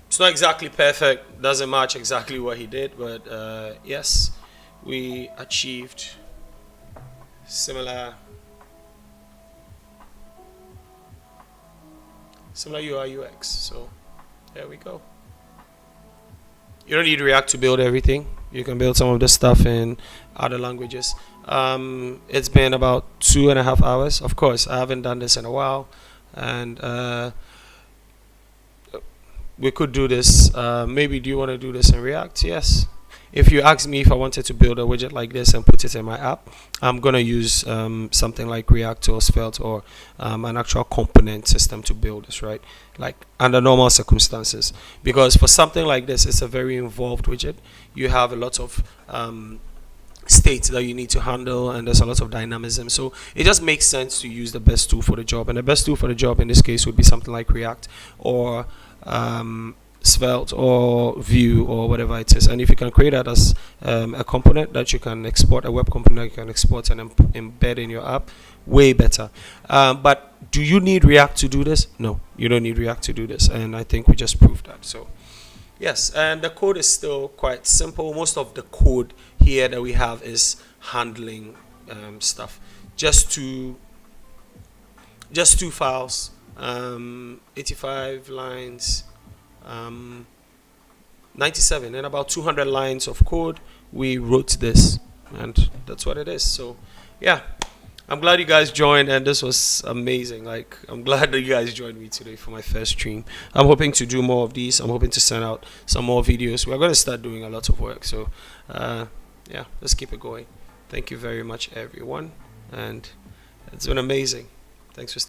It's not exactly perfect, doesn't match exactly what he did, but yes, we achieved similar UI UX. So there we go. You don't need React to build everything. You can build some of this stuff in other languages. It's been about 2.5 hours. Of course, I haven't done this in a while, and we could do this. Maybe do you want to do this in React? Yes. If you ask me if I wanted to build a widget like this and put it in my app, I'm gonna use something like React or Svelte or an actual component system to build this, right? Like under normal circumstances, because for something like this, it's a very involved widget. You have a lot of states that you need to handle, and there's a lot of dynamism, so it just makes sense to use the best tool for the job. And the best tool for the job in this case would be something like React or Svelte or Vue or whatever it is. And if you can create that as a component that you can export, a web component you can export and embed in your app, way better. But do you need React to do this? No, you don't need React to do this, and I think we just proved that. So yes, and the code is still quite simple. Most of the code here that we have is handling stuff. Just two files, 85 lines, 97 and about 200 lines of code. We wrote this, and that's what it is. So yeah, I'm glad you guys joined, and this was amazing. Like, I'm glad that you guys joined me today for my first stream. I'm hoping to do more of these. I'm hoping to send out some more videos. We're going to start doing a lot of work, so yeah, let's keep it going. Thank you very much, everyone, and it's been amazing. Thanks for